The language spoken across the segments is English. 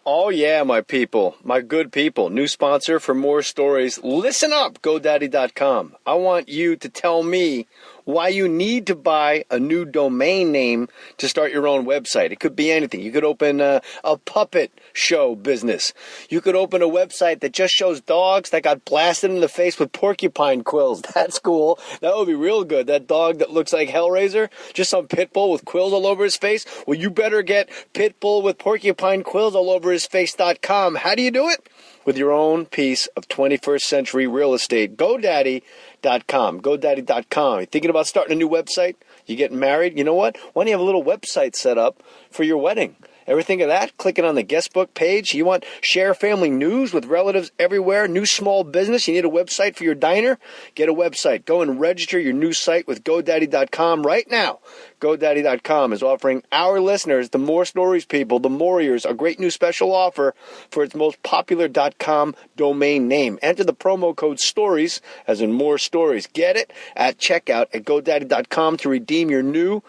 Oh, yeah, my people, my good people. New sponsor for more stories. Listen up, GoDaddy.com. I want you to tell me why you need to buy a new domain name to start your own website. It could be anything. You could open a puppet show business. You could open a website that just shows dogs that got blasted in the face with porcupine quills. That's cool. That would be real good. That dog that looks like Hellraiser, just some pit bull with quills all over his face. Well, you better get pit bull with porcupine quills all over his face.com. How do you do it? With your own piece of 21st century real estate. GoDaddy.com. GoDaddy.com. You thinking about starting a new website? You getting married? You know what? Why don't you have a little website set up for your wedding? Ever think of that? Clicking on the guest book page. You want share family news with relatives everywhere? New small business? You need a website for your diner? Get a website. Go and register your new site with GoDaddy.com right now. GoDaddy.com is offering our listeners, the More Stories people, the Mohrers, a great new special offer for its most popular .com domain name. Enter the promo code STORIES, as in more stories. Get it at checkout at GoDaddy.com to redeem your new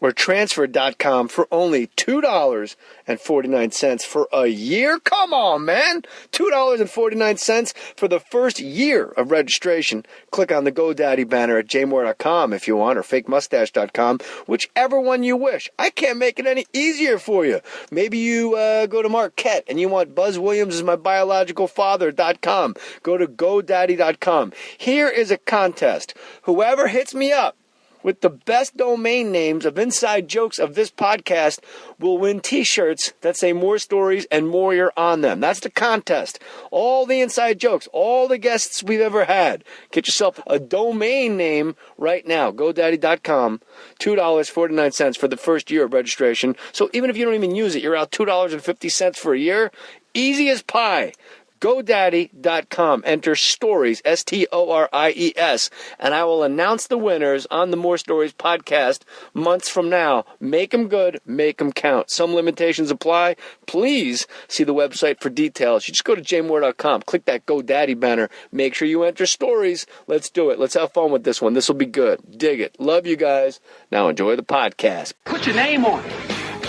or transfer.com for only $2.49 for a year. Come on, man. $2.49 for the first year of registration. Click on the GoDaddy banner at jmohr.com if you want, or fakemustache.com, whichever one you wish. I can't make it any easier for you. Maybe you go to Marquette and you want Buzz Williams is my biological father.com. Go to GoDaddy.com. Here is a contest. Whoever hits me up with the best domain names of inside jokes of this podcast will win T-shirts that say More Stories and Mohr on them. That's the contest. All the inside jokes, all the guests we've ever had. Get yourself a domain name right now. GoDaddy.com, $2.49 for the first year of registration. So even if you don't even use it, you're out $2.50 for a year. Easy as pie. GoDaddy.com. Enter STORIES, STORIES, and I will announce the winners on the More Stories podcast months from now. Make them good, make them count. Some limitations apply. Please see the website for details. You just go to jmohr.com, click that GoDaddy banner. Make sure you enter STORIES. Let's do it. Let's have fun with this one. This will be good. Dig it. Love you guys. Now enjoy the podcast. Put your name on it.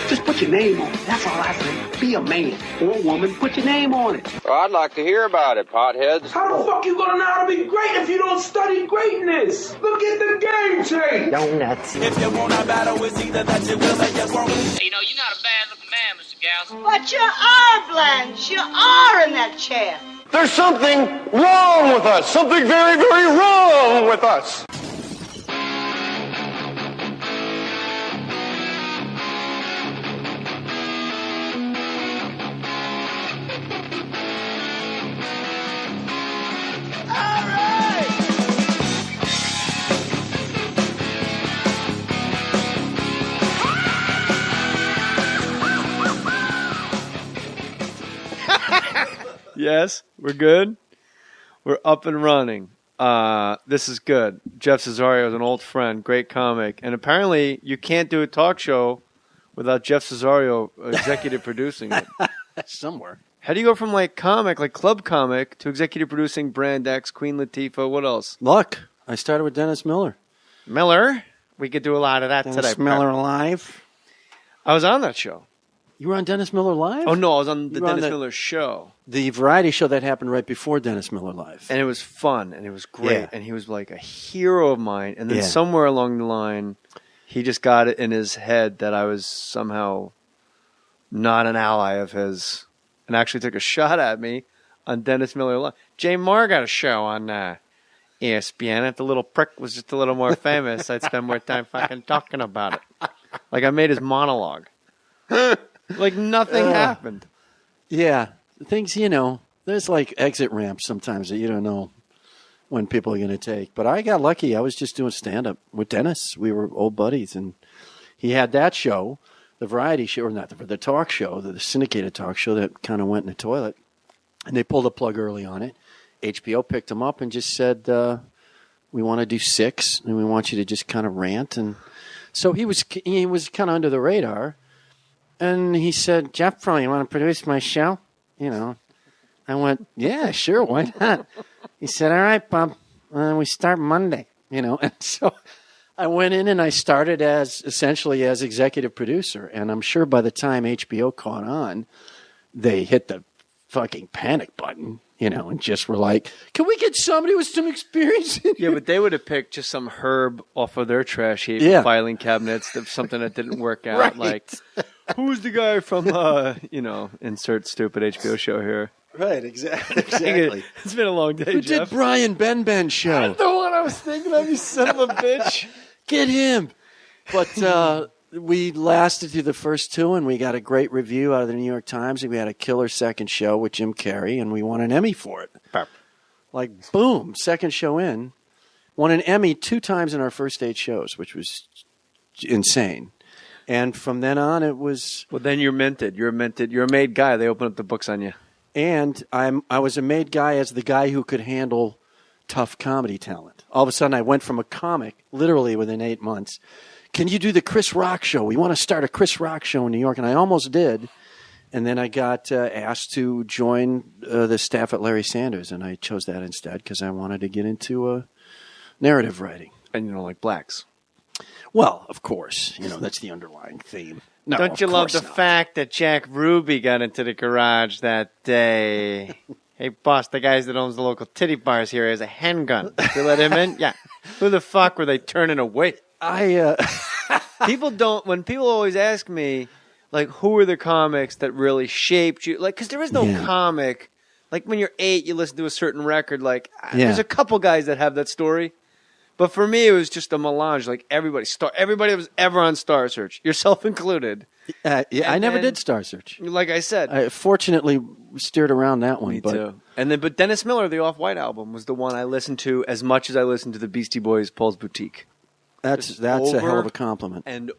Just put your name on it. That's all I say. Be a man or a woman. Put your name on it. Well, I'd like to hear about it, potheads. How the fuck you gonna know how to be great if you don't study greatness? Look at the game change. Donuts. If you want a battle, it's either that you will or you won't. You know, you're not a bad-looking man, Mr. Gals. But you are, Blanche. You are in that chair. There's something wrong with us. Something very, very wrong with us. Yes, we're good. We're up and running. This is good. Jeff Cesario is an old friend, great comic. And apparently you can't do a talk show without Jeff Cesario executive producing it. Somewhere. How do you go from like comic, like club comic, to executive producing Brand X, Queen Latifah, what else? Luck. I started with Dennis Miller. Miller? We could do a lot of that Dennis today. Miller Live. I was on that show. You were on Dennis Miller Live? Oh, no, I was on the Dennis Miller show. The variety show that happened right before Dennis Miller Live. And it was fun, and it was great. Yeah. And he was like a hero of mine. And then somewhere along the line, he just got it in his head that I was somehow not an ally of his, and actually took a shot at me on Dennis Miller Live. Jay Mohr got a show on ESPN. If the little prick was just a little more famous, I'd spend more time fucking talking about it. Like I made his monologue. Like nothing happened. Yeah. Things, you know, there's like exit ramps sometimes that you don't know when people are going to take. But I got lucky. I was just doing stand-up with Dennis. We were old buddies. And he had that show, the variety show, or not the talk show, the syndicated talk show that kind of went in the toilet. And they pulled a plug early on it. HBO picked him up and just said, we want to do 6, and we want you to just kind of rant. And so he was kind of under the radar. And he said, Jeff, you want to produce my show? You know, I went, yeah, sure, why not? He said, all right, Bob, we start Monday, you know. And so I went in and I started essentially as executive producer. And I'm sure by the time HBO caught on, they hit the fucking panic button, and just were like, can we get somebody with some experience in here? Yeah, but they would have picked just some herb off of their trash heap, filing cabinets, of something that didn't work out. Right. Like, who's the guy from, insert stupid HBO show here. Right, exactly. It's been a long day, Who Jeff. did Brian Ben show? That's the one I was thinking of, you son of a bitch. Get him. But we lasted through the first two, and we got a great review out of the New York Times, and we had a killer second show with Jim Carrey, and we won an Emmy for it. Like, boom, second show in. Won an Emmy 2 times in our first 8 shows, which was insane. And from then on, it was... Well, then you're minted. You're a made guy. They open up the books on you. And I was a made guy as the guy who could handle tough comedy talent. All of a sudden, I went from a comic, literally within 8 months, can you do the Chris Rock show? We want to start a Chris Rock show in New York. And I almost did. And then I got asked to join the staff at Larry Sanders. And I chose that instead because I wanted to get into narrative writing. And you don't like blacks. Well, of course. That's the underlying theme. No, don't you love the fact that Jack Ruby got into the garage that day? Hey, boss, the guy that owns the local titty bars here has a handgun. Did you let him in? Yeah. Who the fuck were they turning away? When people always ask me, like, who are the comics that really shaped you? Like, because there is no comic. Like, when you're 8, you listen to a certain record. Like, there's a couple guys that have that story. But for me, it was just a melange. Like, everybody that was ever on Star Search, yourself included. I never did Star Search. Like I said. I fortunately steered around that one. Me too. But Dennis Miller, the Off-White album, was the one I listened to as much as I listened to the Beastie Boys' Paul's Boutique. That's a hell of a compliment. And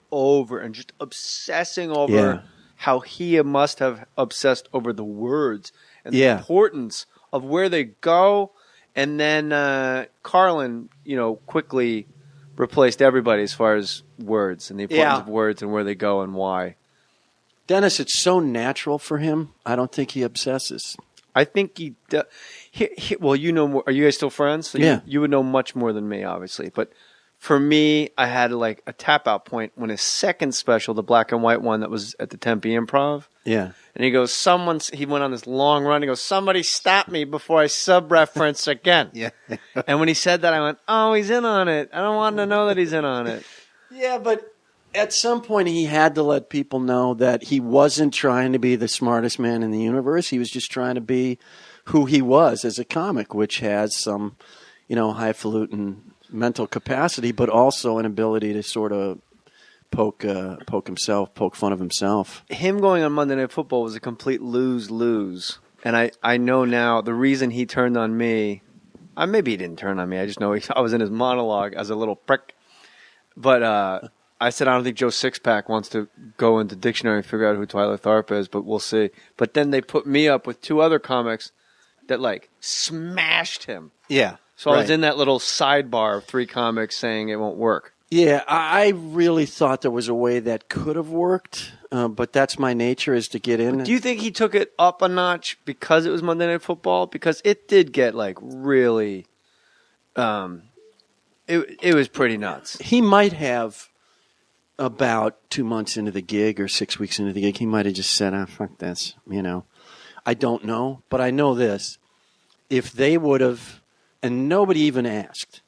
just obsessing over how he must have obsessed over the words and the importance of where they go. And then Carlin, quickly replaced everybody as far as words and the importance of words and where they go and why. Dennis, it's so natural for him. I don't think he obsesses. I think he well, you know more. Are you guys still friends? So you would know much more than me, obviously. But for me, I had like a tap out point when his second special, the black and white one that was at the Tempe Improv. Yeah. And he goes, he went on this long run. He goes, somebody stop me before I sub-reference again. Yeah. And when he said that, I went, oh, he's in on it. I don't want him to know that he's in on it. Yeah, but at some point he had to let people know that he wasn't trying to be the smartest man in the universe. He was just trying to be who he was as a comic, which has some, highfalutin mental capacity, but also an ability to sort of poke fun of himself. Him going on Monday Night Football was a complete lose-lose. And I know now the reason he turned on me, maybe he didn't turn on me, I just know I was in his monologue as a little prick. But I said I don't think Joe Sixpack wants to go into dictionary and figure out who Twyla Tharp is, but we'll see. But then they put me up with 2 other comics that like smashed him. Yeah. So I was in that little sidebar of 3 comics saying it won't work. Yeah, I really thought there was a way that could have worked, but that's my nature, is to get in. But do you think he took it up a notch because it was Monday Night Football? Because it did get like really, it was pretty nuts. He might have, about 2 months into the gig or 6 weeks into the gig, he might have just said, fuck this, I don't know, but I know this. If they would have, and nobody even asked,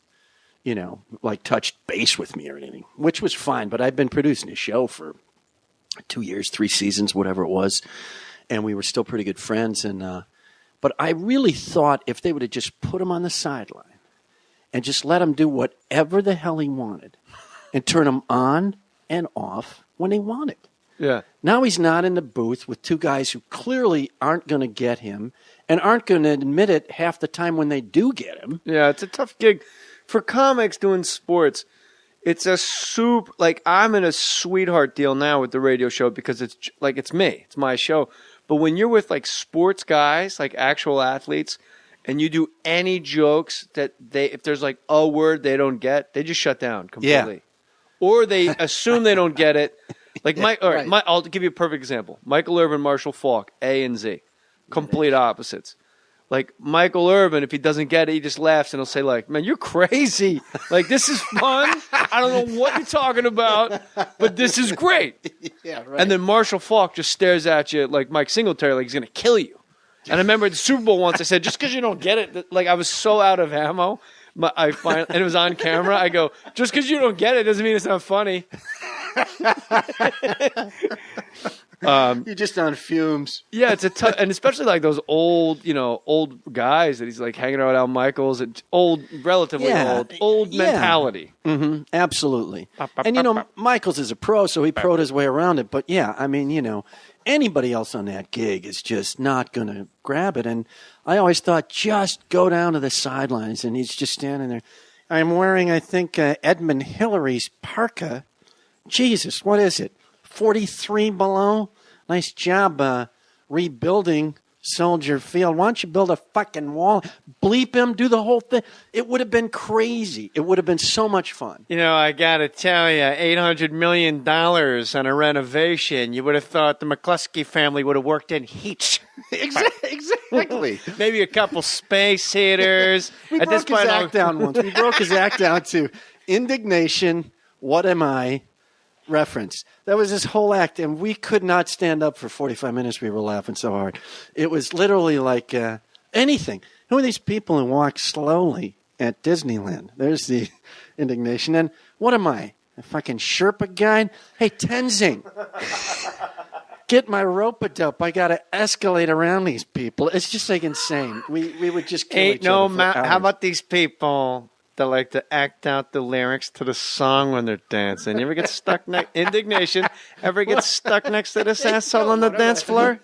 touched base with me or anything, which was fine. But I'd been producing a show for 2 years, 3 seasons, whatever it was, and we were still pretty good friends. But I really thought if they would have just put him on the sideline and just let him do whatever the hell he wanted and turn him on and off when he wanted. Yeah. Now he's not in the booth with 2 guys who clearly aren't going to get him and aren't going to admit it half the time when they do get him. Yeah, it's a tough gig. For comics doing sports, it's I'm in a sweetheart deal now with the radio show because it's me. It's my show. But when you're with like sports guys, like actual athletes, and you do any jokes that if there's like a word they don't get, they just shut down completely. Yeah. Or they assume they don't get it. Like I'll give you a perfect example. Michael Irvin, Marshall Faulk, A and Z. Complete opposites. like Michael Irvin, if he doesn't get it, he just laughs and he'll say like, "Man, you're crazy. Like this is fun. I don't know what you're talking about, but this is great." Yeah, right. And then Marshall Faulk just stares at you like Mike Singletary, like he's gonna kill you. And I remember at the Super Bowl once, I said, "Just because you don't get it," like I was so out of ammo. And it was on camera. I go, "Just because you don't get it doesn't mean it's not funny." You're just on fumes. Yeah, it's a tough, and especially like those old guys that he's like hanging around Al Michaels and relatively old mentality. Mm-hmm. Absolutely. And Michaels is a pro, so he pro'd his way around it. But yeah, I mean, anybody else on that gig is just not going to grab it. And I always thought, just go down to the sidelines, and he's just standing there. I'm wearing, I think, Edmund Hillary's parka. Jesus, what is it? 43 below? Nice job rebuilding Soldier Field. Why don't you build a fucking wall? Bleep him, do the whole thing. It would have been crazy. It would have been so much fun. I got to tell you, $800 million on a renovation. You would have thought the McCluskey family would have worked in heat. Exactly. Maybe a couple space heaters. We broke his act down once. We broke his act down to indignation, what am I, reference. That was his whole act, and we could not stand up for 45 minutes. We were laughing so hard. It was literally like anything. Who are these people who walk slowly at Disneyland? There's the indignation. And what am I, a fucking Sherpa guide? Hey, Tenzing, get my rope-a-dope. I got to escalate around these people. It's just like insane. We would just kill each other for hours. How about these people that like to act out the lyrics to the song when they're dancing? You ever get stuck indignation? Ever get stuck next to this asshole on the dance floor?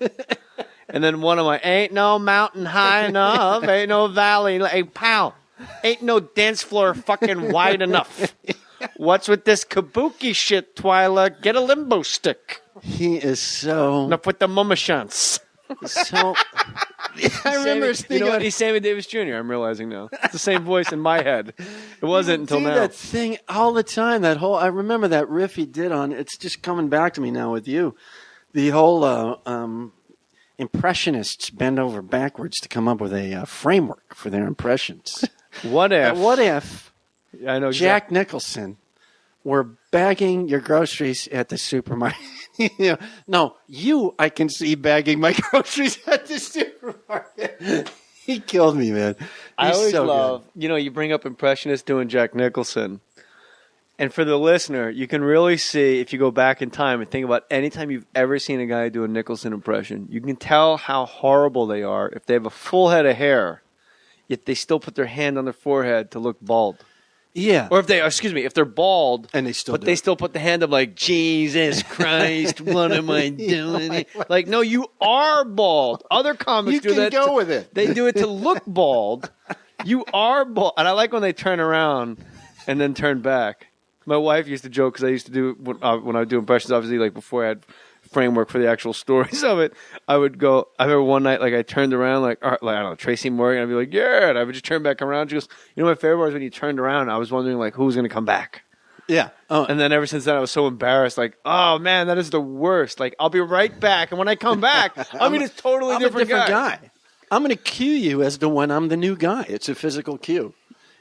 And then one of my, ain't no mountain high enough, ain't no valley, hey pal, ain't no dance floor fucking wide enough. What's with this kabuki shit, Twyla? Get a limbo stick. He is so... Enough with the mumashants. So... I remember speaking. He's Sammy Davis Jr. I'm realizing now. It's the same voice in my head. It wasn't until now. That thing all the time. I remember that riff he did on. It's just coming back to me now with you. The whole impressionists bend over backwards to come up with a framework for their impressions. What if I know Jack Nicholson were bagging your groceries at the supermarket? No, I can see bagging my groceries at the supermarket. He killed me, man. I always love, you bring up impressionists doing Jack Nicholson. And for the listener, you can really see, if you go back in time and think about any time you've ever seen a guy do a Nicholson impression, you can tell how horrible they are if they have a full head of hair, yet they still put their hand on their forehead to look bald. Yeah. Or if they're bald, and they still put the hand up like, Jesus Christ, what am I doing? Like, no, you are bald. Other comics do that. You can go with it. They do it to look bald. You are bald. And I like when they turn around and then turn back. My wife used to joke, because I used to do, when I would do impressions, obviously, like before I had framework for the actual stories of it, I would go, I remember one night, like I turned around, like I don't know, Tracy Morgan, I'd be like, yeah, and I would just turn back around. She goes, my favorite part was when you turned around, I was wondering like who was going to come back. Yeah. And then ever since then, I was so embarrassed, like, oh man, that is the worst. Like, I'll be right back, and when I come back, I'm a totally different guy. I'm going to cue you as to when I'm the new guy. It's a physical cue.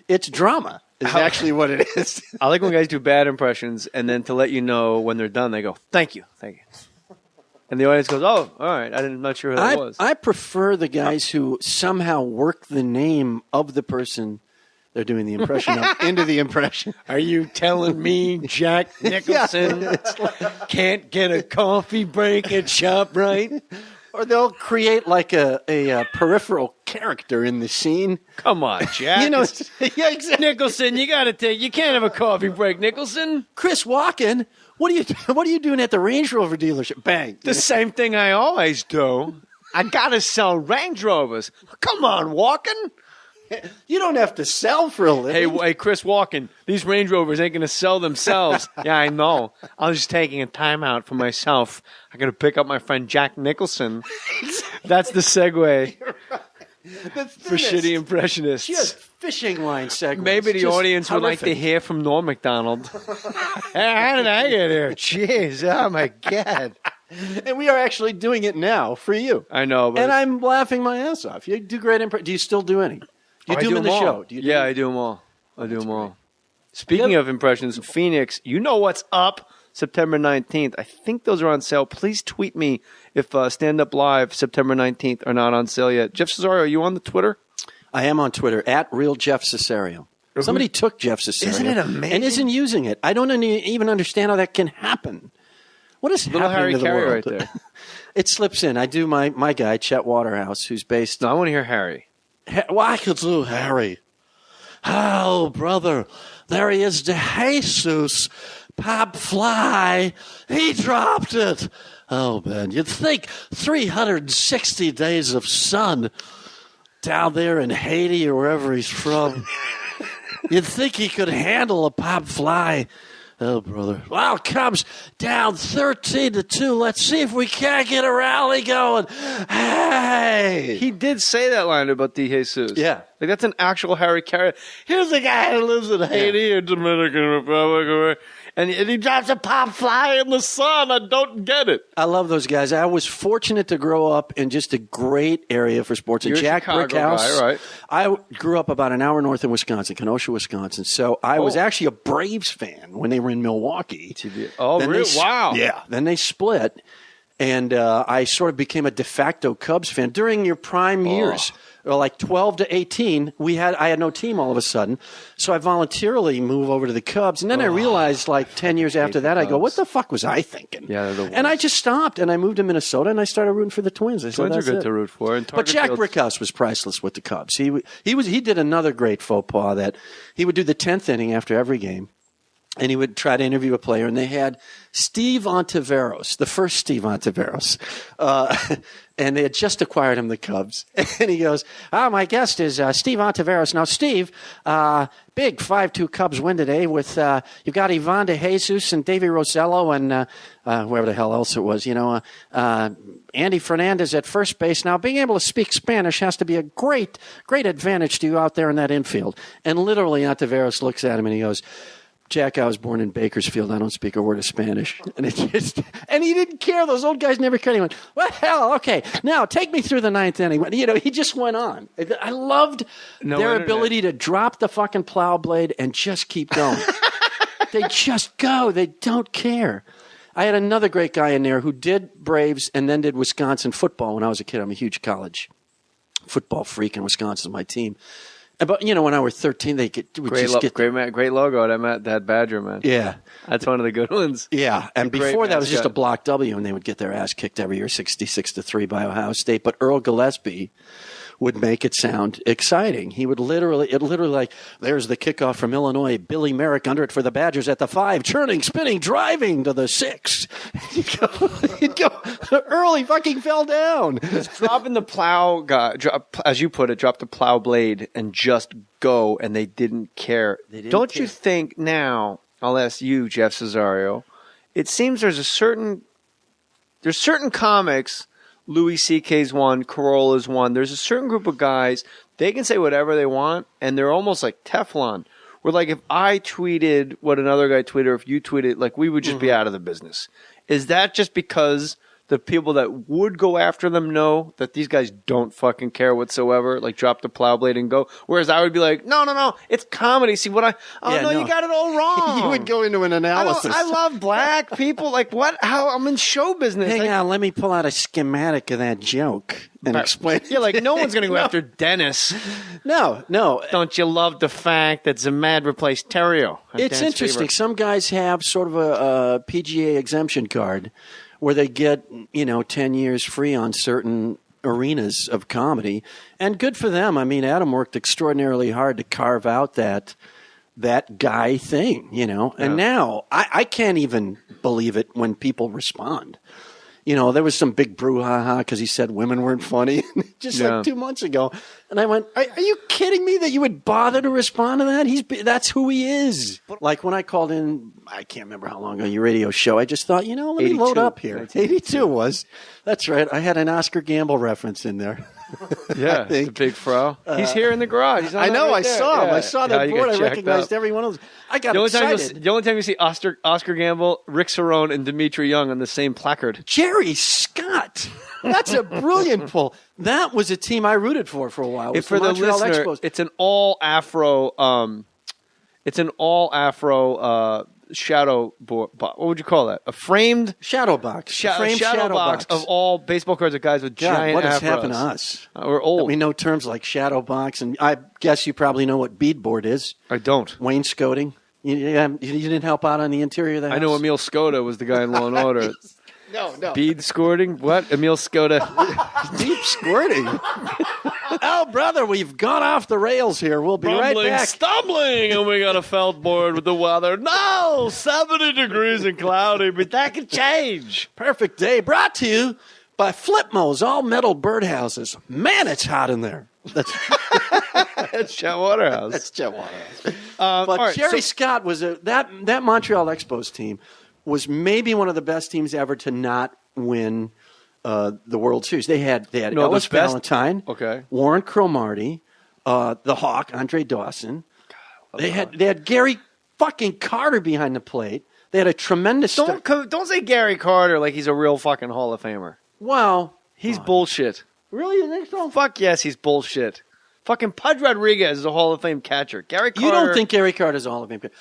It's drama. Is actually what it is. I like when guys do bad impressions, and then to let you know when they're done, they go, thank you. And the audience goes, oh, all right. I'm not sure who that was. I prefer the guys who somehow work the name of the person they're doing the impression of into the impression. Are you telling me Jack Nicholson can't get a coffee break at ShopRite? Or they'll create like a peripheral character in the scene. Come on, Jack. Yeah, exactly. Nicholson, you can't have a coffee break, Nicholson. Chris Walken, what are you doing at the Range Rover dealership? Bang. The same thing I always do. I gotta sell Range Rovers. Come on, Walken. You don't have to sell for a living. Hey, Chris Walken, these Range Rovers ain't going to sell themselves. Yeah, I know. I was just taking a timeout for myself. I got to pick up my friend Jack Nicholson. That's the segue for shitty impressionists. Just fishing line segments. Maybe the audience would like to hear from Norm Macdonald. How did I get here? Jeez, oh my God. And we are actually doing it now for you. I know. But and I'm laughing my ass off. You do great impressions. Do you still do any? Do you do them in the show? I do them all. I do them all. Speaking of impressions, Phoenix, you know what's up? September 19th. I think those are on sale. Please tweet me if Stand Up Live September 19th are not on sale yet. Jeff Cesario, are you on the Twitter? I am on Twitter, @RealJeffCesario. Somebody took Jeff Cesario. Isn't it amazing? And isn't using it. I don't even understand how that can happen. What is Little happening Harry to the Carey world? right there. It slips in. I do my guy, Chet Waterhouse, who's based... No, I want to hear Harry. Well, I could do Harry. Oh, brother, there he is, De Jesus. Pop Fly. He dropped it. Oh, man, you'd think 360 days of sun down there in Haiti or wherever he's from. You'd think he could handle a pop fly. Oh, brother. Well, Cubs down 13-2. Let's see if we can't get a rally going. Hey! He did say that line about De Jesus. Yeah. Like, that's an actual Harry Carey. Here's a guy who lives in Haiti or Dominican Republic. And he drops a pop fly in the sun. I don't get it. I love those guys. I was fortunate to grow up in just a great area for sports. You're Jack a Chicago Brickhouse. guy, right? I grew up about an hour north of Wisconsin, Kenosha, Wisconsin. So I was actually a Braves fan when they were in Milwaukee. Oh, Then really? Wow. Yeah. Then they split, and I sort of became a de facto Cubs fan during your prime years. Like 12 to 18, I had no team all of a sudden. So I voluntarily moved over to the Cubs. And then I realized like 10 years after that, I go, what the fuck was I thinking? Yeah, they're the worst. And I just stopped and I moved to Minnesota and I started rooting for the Twins. I said, Twins are that's good it. to root for. And But Jack Field's- Brickhouse was priceless with the Cubs. He did another great faux pas that he would do the 10th inning after every game. And he would try to interview a player, and they had Steve Ontiveros, the first Steve Ontiveros, and they had just acquired him, the Cubs. And he goes, my guest is Steve Ontiveros. Now, Steve, big 5-2 Cubs win today with you've got Ivan De Jesus and Davey Rosello and whoever the hell else it was, Andy Fernandez at first base. Now, being able to speak Spanish has to be a great, great advantage to you out there in that infield. And literally, Ontiveros looks at him and he goes, Jack, I was born in Bakersfield. I don't speak a word of Spanish. And and he didn't care. Those old guys never cared. He went, well, hell, okay. Now, take me through the 9th inning. He just went on. I loved their ability to drop the fucking plow blade and just keep going. They just go. They don't care. I had another great guy in there who did Braves and then did Wisconsin football when I was a kid. I'm a huge college football freak, and Wisconsin's my team. But, when I was 13, great logo. That Badger, man. Yeah. That's one of the good ones. Yeah. And before that, it was just a block W, and they would get their ass kicked every year, 66-3 by Ohio State. But Earl Gillespie would make it sound exciting. He would literally like, there's the kickoff from Illinois. Billy Merrick under it for the Badgers at the 5, churning, spinning, driving to the 6. He'd go, Earl, he fucking fell down. Dropping the plow, as you put it, drop the plow blade and just go, and they didn't care. Don't you think now, I'll ask you, Jeff Cesario, it seems there's certain comics, Louis C.K.'s one, Corolla's one. There's a certain group of guys, they can say whatever they want, and they're almost like Teflon. Where, like, if I tweeted what another guy tweeted, or if you tweeted, like, we would just be out of the business. Is that just because the people that would go after them know that these guys don't fucking care whatsoever, like drop the plow blade and go? Whereas I would be like, no, it's comedy. See what you got it all wrong. You would go into an analysis. I love black people. Like, what? How? I'm in show business. Hang on, let me pull out a schematic of that joke and explain. Yeah, like, no one's going to go after Dennis. No. Don't you love the fact that Zamad replaced Terrio? It's interesting. Favorite. Some guys have sort of a PGA exemption card where they get, 10 years free on certain arenas of comedy. And good for them. I mean, Adam worked extraordinarily hard to carve out that guy thing, And now I can't even believe it when people respond. There was some big brouhaha because he said women weren't funny just like 2 months ago. And I went, are you kidding me that you would bother to respond to that? That's who he is. Like when I called in, I can't remember how long ago, your radio show, I just thought, let me load up here. 82 was. That's right. I had an Oscar Gamble reference in there. Yeah, the big fro. He's here in the garage. He's on I that know. right I there. saw him. Yeah. I saw that You board. got I checked recognized out. every one of those. I got The excited. only time you see Oscar Gamble, Rick Cerrone, and Dimitri Young on the same placard. Jerry Scott. That's a brilliant pull. That was a team I rooted for a while. If for the Montreal listener, Expos. it's an all Afro. It's an all Afro shadow board. What would you call that? A framed shadow box. framed shadow box of all baseball cards of guys with giant what has afros. happened to us? We're old. We know terms like shadow box, and I guess you probably know what beadboard is. I don't. Wainscoting. You didn't help out on the interior of the house? I know Emil Skoda was the guy in Law and Order. No. Bead squirting? What? Emil Skoda. Deep squirting. Oh, brother, we've gone off the rails here. We'll be right back. Stumbling, and we got a felt board with the weather. No, 70 degrees and cloudy, but that could change. Perfect day brought to you by Flipmo's all-metal birdhouses. Man, it's hot in there. That's Chet Waterhouse. That's Chet Waterhouse. But right, Jerry Scott was that Montreal Expos team was maybe one of the best teams ever to not win the World Series. They had Ellis Valentine, Warren Cromartie, the Hawk, Andre Dawson. They had Gary fucking Carter behind the plate. They had a tremendous. Don't say Gary Carter like he's a real fucking Hall of Famer. Well, he's bullshit. Really, you think so? Fuck yes, he's bullshit. Fucking Pudge Rodriguez is a Hall of Fame catcher. Gary Carter. You don't think Gary Carter is a Hall of Fame catcher?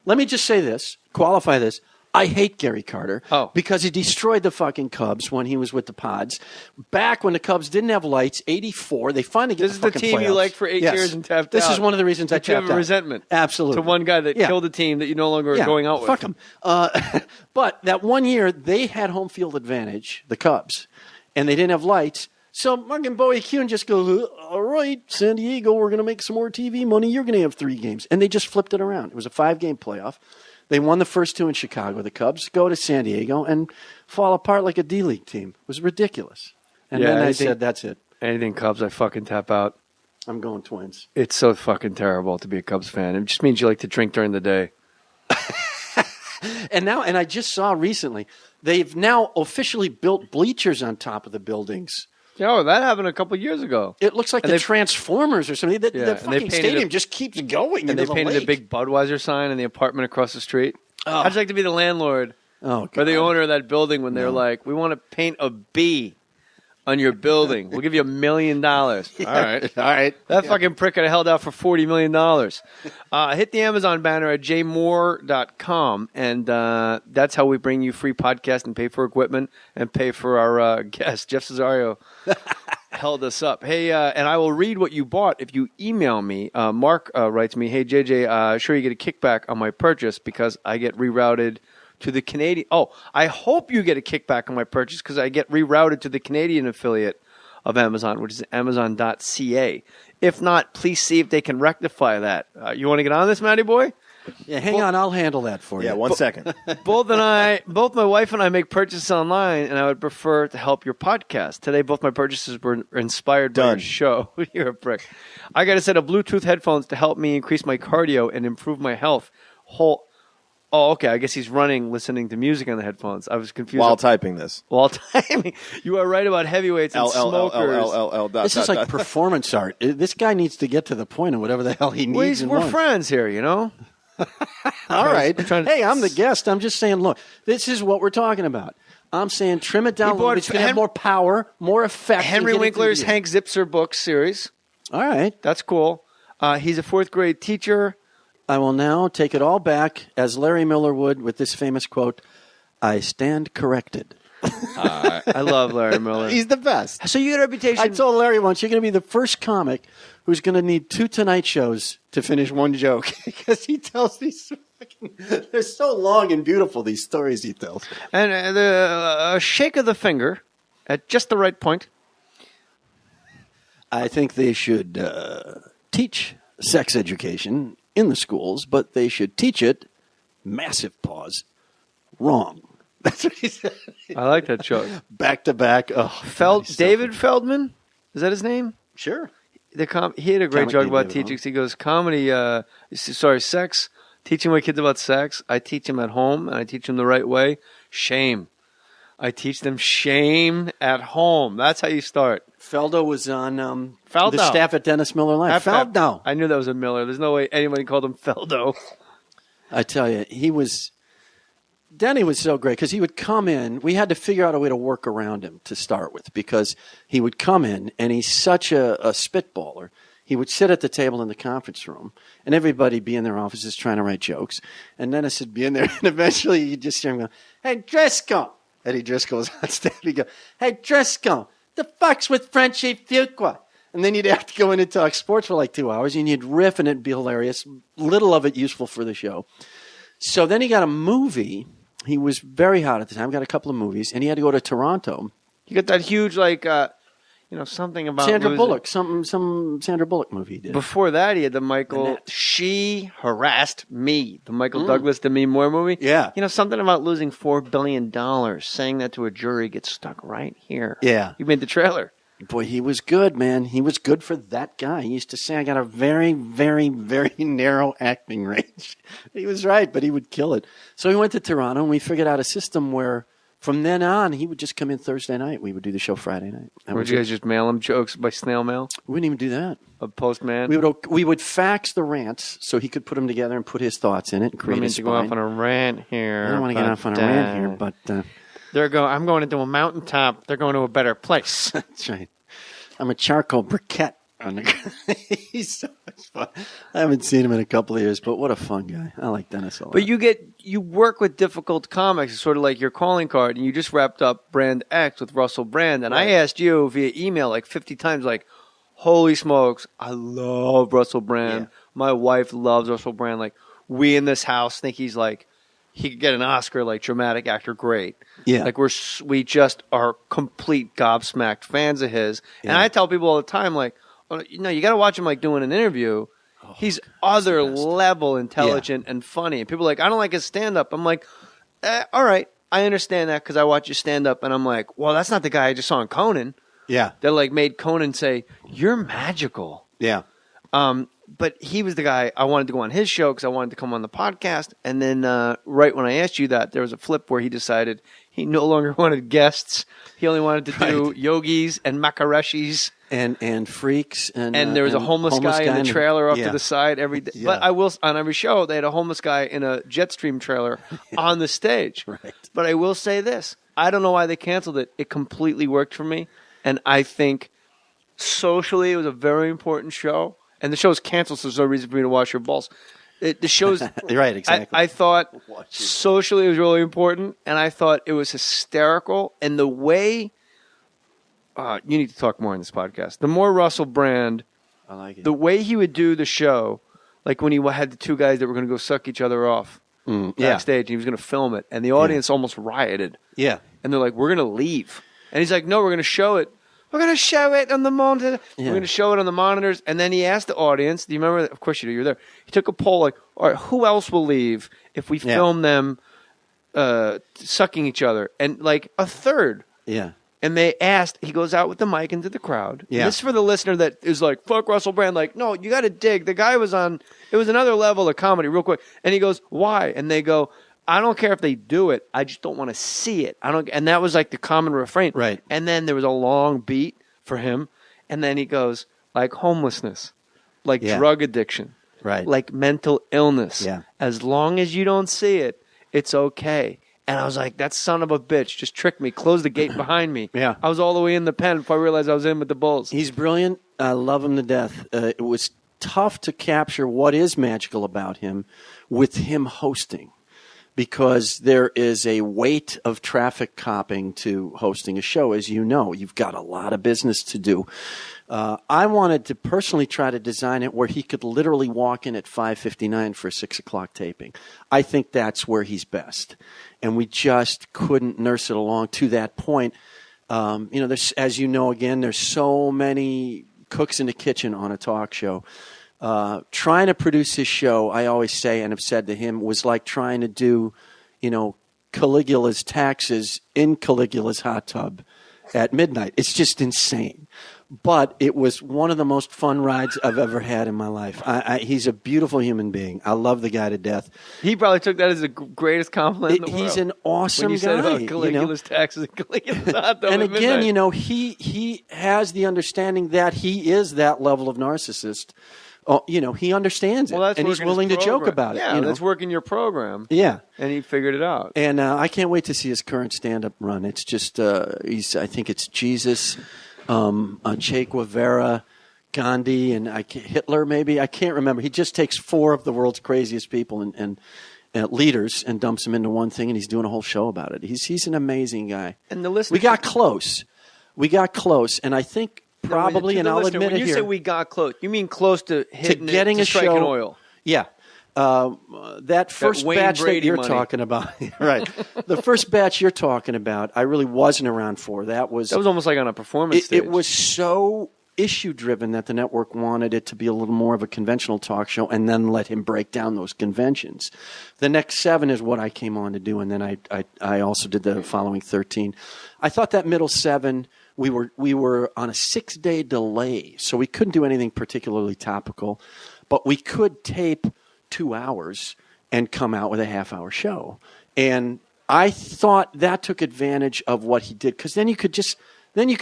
Let me just say this, qualify this. I hate Gary Carter because he destroyed the fucking Cubs when he was with the Pods. Back when the Cubs didn't have lights, 84, they finally get This is the team playoffs. you liked for 8 years and tapped out. This is one of the reasons I tapped out. You have a resentment. Absolutely. To one guy that killed a team that you no longer are going out with. Fuck him. But that one year, they had home field advantage, the Cubs, and they didn't have lights. So fucking Bowie Kuhn just goes, all right, San Diego, we're going to make some more TV money. You're going to have 3 games. And they just flipped it around. It was a 5-game playoff. They won the first 2 in Chicago. The Cubs go to San Diego and fall apart like a D-League team. It was ridiculous. And then I said, that's it. Anything Cubs, I fucking tap out. I'm going Twins. It's so fucking terrible to be a Cubs fan. It just means you like to drink during the day. And I just saw recently, they've now officially built bleachers on top of the buildings. Oh, that happened a couple years ago. It looks like the Transformers or something. The fucking stadium just keeps going. And they painted a big Budweiser sign in the apartment across the street. Oh. How'd you like to be the landlord or the owner of that building when they're like, we want to paint a bee on your building. We'll give you $1 million. All right. That fucking prick could have held out for $40 million. Hit the Amazon banner at jmohr.com, and that's how we bring you free podcast and pay for equipment and pay for our guest. Jeff Cesario held us up. Hey, and I will read what you bought if you email me. Mark writes me, hey, JJ, sure you get a kickback on my purchase because I get rerouted to the Canadian. Oh, I hope you get a kickback on my purchase because I get rerouted to the Canadian affiliate of Amazon, which is Amazon.ca. If not, please see if they can rectify that. You want to get on this, Matty boy? Yeah, hang on. I'll handle that for you. Yeah, 1 second. Both my wife and I make purchases online, and I would prefer to help your podcast. Today, both my purchases were inspired by your show. You're a prick. I got a set of Bluetooth headphones to help me increase my cardio and improve my health. Oh, okay. I guess he's listening to music on the headphones. I was confused. While typing this. While typing. You are right about heavyweights and smokers. This is like performance art. This guy needs to get to the point of whatever the hell he needs. We're friends here, you know? All right. Hey, I'm the guest. I'm just saying, look, this is what we're talking about. I'm saying trim it down a little bit. It's going to have more power, more effect. Henry Winkler's Hank Zipser book series. All right. That's cool. He's a 4th grade teacher. I will now take it all back, as Larry Miller would, with this famous quote, I stand corrected. I love Larry Miller. He's the best. So you get a reputation. I told Larry once, you're going to be the first comic who's going to need 2 Tonight shows to finish one joke. Because he tells these they're so long and beautiful, these stories he tells. And a shake of the finger at just the right point. I think they should teach sex education in the schools, but they should teach it, massive pause, wrong. That's what he said. I like that joke. Back to back. Oh, David Feldman? Is that his name? Sure. He had a great joke about teaching. He goes, sex, teaching my kids about sex. I teach them at home, and I teach them the right way. Shame. I teach them shame at home. That's how you start. Feldo was on Feldo. the staff at Dennis Miller Live. Feldo. I knew that was a Miller. There's no way anybody called him Feldo. I tell you, Denny was so great because he would come in. We had to figure out a way to work around him to start with because he would come in and he's such a spitballer. He would sit at the table in the conference room and everybody be in their offices trying to write jokes. And Dennis would be in there and eventually you'd just hear him go, "Hey, Driscoll." Eddie Driscoll was on stage. He'd go, "Hey, Driscoll, the fuck's with Frenchie Fuqua?" And then you'd have to go in and talk sports for like 2 hours and you'd riff and it'd be hilarious. Little of it useful for the show. So then he got a movie. He was very hot at the time, got a couple of movies, and he had to go to Toronto. You got that huge, something about Sandra Bullock, some Sandra Bullock movie he did. Before that, he had the Michael, She Harassed Me, the Michael Douglas Demi Moore movie. Yeah. Something about losing $4 billion, saying that to a jury gets stuck right here. Yeah. You made the trailer. Boy, he was good, man. He was good for that guy. He used to say, "I got a very, very, very narrow acting range." He was right, but he would kill it. So we went to Toronto, and we figured out a system where from then on, he would just come in Thursday night. We would do the show Friday night. Would you guys just mail him jokes by snail mail? We wouldn't even do that. A postman? We would fax the rants so he could put them together and put his thoughts in it and create a spine. Go off on a rant here. I don't want to get off on a rant here, but... I'm going into a mountaintop. They're going to a better place. That's right. I'm a charcoal briquette. He's so much fun. I haven't seen him in a couple of years, but what a fun guy. I like Dennis a lot. But you work with difficult comics. It's sort of like your calling card, and you just wrapped up Brand X with Russell Brand, and right. I asked you via email like 50 times, like, holy smokes, I love Russell Brand. Yeah. My wife loves Russell Brand. Like, we in this house think he's like, he could get an Oscar, like dramatic actor, great. Yeah, like we just are complete gobsmacked fans of his. Yeah. And I tell people all the time, like, you got to watch him like doing an interview. Oh, he's other level intelligent and funny. And people are like, I don't like his stand up. I'm like, all right, I understand that because I watch his stand up, and I'm like, well, that's not the guy I just saw on Conan. Yeah, that like made Conan say, "You're magical." Yeah. But he was the guy I wanted to go on his show because I wanted to come on the podcast. And then right when I asked you that, there was a flip where he decided he no longer wanted guests. He only wanted to do yogis and makareshis. And freaks. And there was a homeless guy in the trailer off to the side every day. Yeah. But I will, on every show, they had a homeless guy in a Jetstream trailer on the stage. Right. But I will say this. I don't know why they canceled it. It completely worked for me. And I think socially it was a very important show. And the show's canceled, so there's no reason for me to wash your balls. The show's right, exactly. I thought socially it was really important, and I thought it was hysterical. And the way you need to talk more in this podcast. The more Russell Brand, I like it. The way he would do the show, like when he had the two guys that were going to go suck each other off backstage, and he was going to film it, and the audience almost rioted. Yeah, and they're like, "We're going to leave," and he's like, "No, we're going to show it." We're going to show it on the monitor. Yeah. We're going to show it on the monitors. And then he asked the audience, do you remember? Of course you do. You were there. He took a poll like, all right, who else will leave if we film them sucking each other? And like a third. Yeah. And they asked, he goes out with the mic into the crowd. Yeah. This is for the listener that is like, fuck Russell Brand. Like, no, you got to dig. The guy was on, it was another level of comedy real quick. And he goes, why? And they go, I don't care if they do it. I just don't want to see it. And that was like the common refrain. Right. And then there was a long beat for him. And then he goes, like homelessness, like drug addiction, right, like mental illness. Yeah. As long as you don't see it, it's okay. And I was like, that son of a bitch just tricked me, closed the gate behind me. Yeah. I was all the way in the pen before I realized I was in with the Bulls. He's brilliant. I love him to death. It was tough to capture what is magical about him with him hosting, because there is a weight of traffic copping to hosting a show. As you know, you've got a lot of business to do. I wanted to personally try to design it where he could literally walk in at 5:59 for a 6 o'clock taping. I think that's where he's best. And we just couldn't nurse it along to that point. There's, as you know, again, there's so many cooks in the kitchen on a talk show. Trying to produce his show, I always say and have said to him, was like trying to do, Caligula's taxes in Caligula's hot tub at midnight. It's just insane. But it was one of the most fun rides I've ever had in my life. He's a beautiful human being. I love the guy to death. He probably took that as the greatest compliment in the world. He's an awesome when you guy. Said about Caligula's taxes and Caligula's hot dog and at again, midnight. he has the understanding that he is that level of narcissist. He understands it, Well, that's and he's working willing to his joke program. about it. Yeah, that's working your program. Yeah. And he figured it out. And I can't wait to see his current stand-up run. It's just, I think it's Jesus, Che Guevara, Gandhi, and Hitler maybe. I can't remember. He just takes 4 of the world's craziest people and leaders and dumps them into one thing, and he's doing a whole show about it. He's an amazing guy. And the listeners, we got close, and I think probably, and I'll admit it here. When you say we got close, you mean close to hitting getting to striking show, oil. Yeah. That first batch Brady that you're money. talking about, right? The first batch you're talking about, I really wasn't around for. That was almost like on a performance stage. It was so issue-driven that the network wanted it to be a little more of a conventional talk show and then let him break down those conventions. The next 7 is what I came on to do, and then I also did the following 13. I thought that middle 7, we were on a 6-day delay, so we couldn't do anything particularly topical, but we could tape 2 hours and come out with a half-hour show. And I thought that took advantage of what he did, because then you could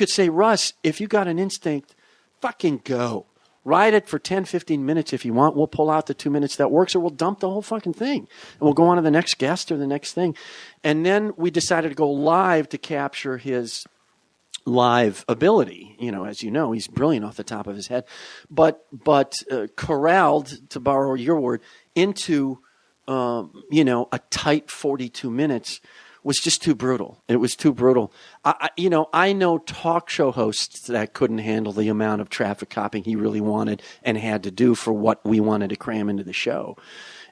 say, Russ, if you got an instinct, fucking go. Ride it for 10, 15 minutes if you want. We'll pull out the 2 minutes that works, or we'll dump the whole fucking thing. And we'll go on to the next guest or the next thing. And then we decided to go live to capture his live ability. As you know, he's brilliant off the top of his head. But corralled, to borrow your word, into, a tight 42 minutes was just too brutal. It was too brutal. I know talk show hosts that couldn't handle the amount of traffic copying he really wanted and had to do for what we wanted to cram into the show.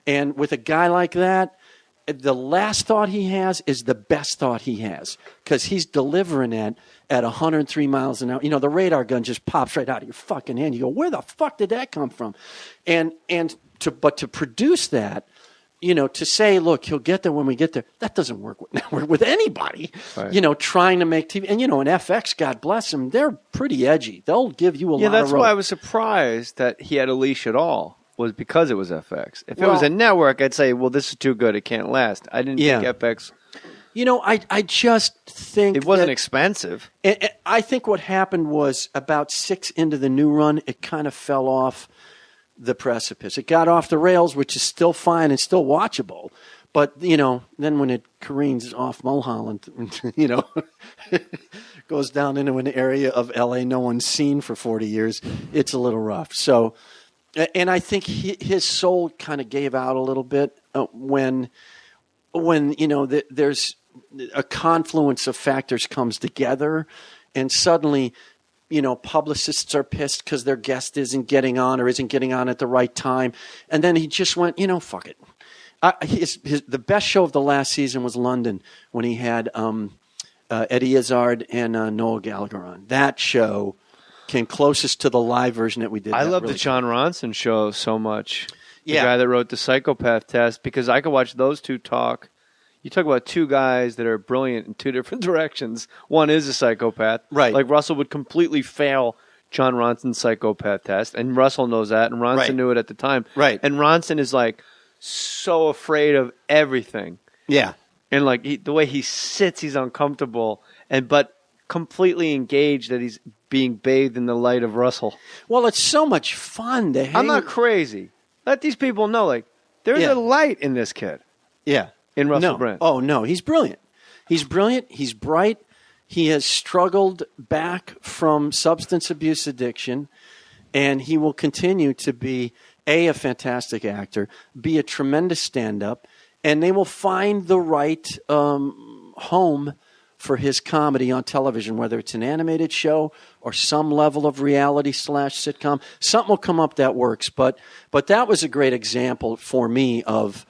And with a guy like that, the last thought he has is the best thought he has, because he's delivering it at 103 miles an hour. The radar gun just pops right out of your fucking hand. You go, where the fuck did that come from? But to produce that, to say, look, he'll get there when we get there, that doesn't work with anybody, right. Trying to make TV. And, and FX, God bless them, they're pretty edgy. They'll give you a lot of rope. Yeah, that's why I was surprised that he had a leash at all, was because it was FX. If it was a network, I'd say, well, this is too good, it can't last. I didn't think FX... I just think it wasn't expensive. I think what happened was about 6 into the new run, it kind of fell off the precipice. It got off the rails, which is still fine and still watchable. But, then when it careens off Mulholland, goes down into an area of L.A. no one's seen for 40 years, it's a little rough. So, and I think his soul kind of gave out a little bit when there's a confluence of factors comes together, and suddenly publicists are pissed because their guest isn't getting on or isn't getting on at the right time. And then he just went, fuck it. The best show of the last season was London, when he had Eddie Izzard and Noel Gallagher on. That show came closest to the live version that we did. I love the John Ronson show so much. The Yeah. guy that wrote the Psychopath Test, because I could watch those two talk. You talk about two guys that are brilliant in two different directions. One is a psychopath. Right. Like Russell would completely fail John Ronson's Psychopath Test, and Russell knows that, and Ronson Right. knew it at the time. Right. And Ronson is like so afraid of everything. Yeah. And like the way he sits, he's uncomfortable, but completely engaged that he's being bathed in the light of Russell. Well, it's so much fun to hang. I'm not crazy. Let these people know, like, there's Yeah. a light in this kid. Yeah. In Russell no. Brand. Oh, no. He's brilliant. He's brilliant. He's bright. He has struggled back from substance abuse addiction, and he will continue to be, A, fantastic actor, B, a tremendous stand-up, and they will find the right home for his comedy on television, whether it's an animated show or some level of reality/sitcom. Something will come up that works. But that was a great example for me of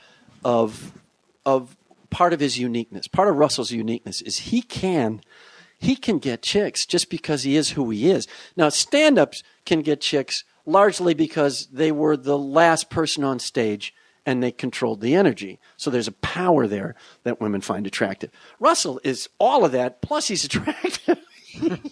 part of his uniqueness. Part of Russell's uniqueness is he can get chicks just because he is who he is. Now, stand-ups can get chicks largely because they were the last person on stage and they controlled the energy. So there's a power there that women find attractive. Russell is all of that, plus he's attractive.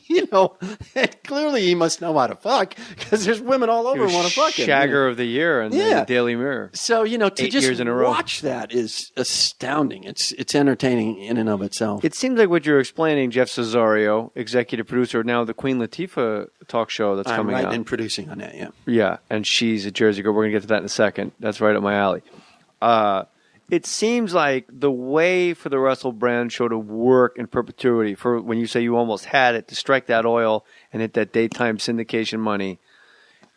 you know, and clearly he must know how to fuck because there's women all over who want to fuck him. Shagger of the year in the Daily Mirror. So, you know, to 8 years just in a row. watch that is astounding. It's entertaining in and of itself. It seems like what you're explaining, Jeff Cesario, executive producer now of the Queen Latifah talk show that's coming out. I'm producing on that, yeah. Yeah, and she's a Jersey girl. We're going to get to that in a second. That's right up my alley. It seems like the way for the Russell Brand show to work in perpetuity, for when you say you almost had it, to strike that oil and hit that daytime syndication money,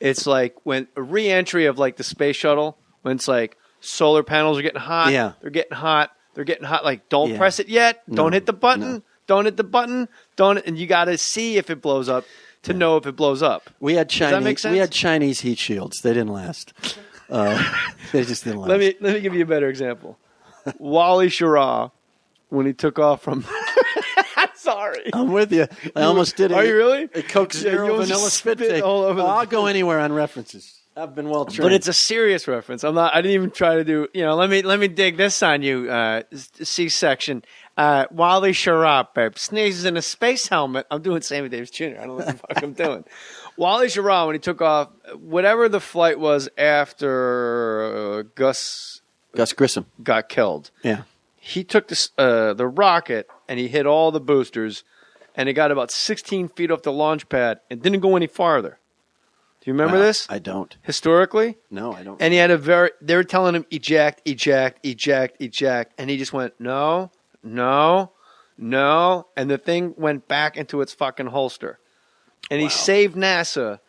it's like when a re-entry of like the space shuttle, when it's like solar panels are getting hot, they're getting hot, like don't press it yet, don't hit the button, don't hit the button, and you got to see if it blows up to know if it blows up. We had Does that make sense? We had Chinese heat shields. They didn't last. They just didn't last. Let me give you a better example. Wally Schirra, when he took off from... Sorry. I'm with you. I almost did it. Are you really? A Coke Zero vanilla spit take. all over I'll go anywhere on references. I've been well trained. But it's a serious reference. I didn't even try to do... let me dig this on you, C-section. Wally Schirra, babe, sneezes in a space helmet. I'm doing Sammy Davis Jr. I don't know what the fuck I'm doing. Wally Schirra, when he took off, whatever the flight was after Gus Grissom got killed. Yeah. He took the rocket and he hit all the boosters, and it got about 16 feet off the launch pad and didn't go any farther. Do you remember this? I don't. Historically? No, I don't. And he had they were telling him eject, eject, eject, eject, and he just went, no, no, no, and the thing went back into its fucking holster. And he saved NASA.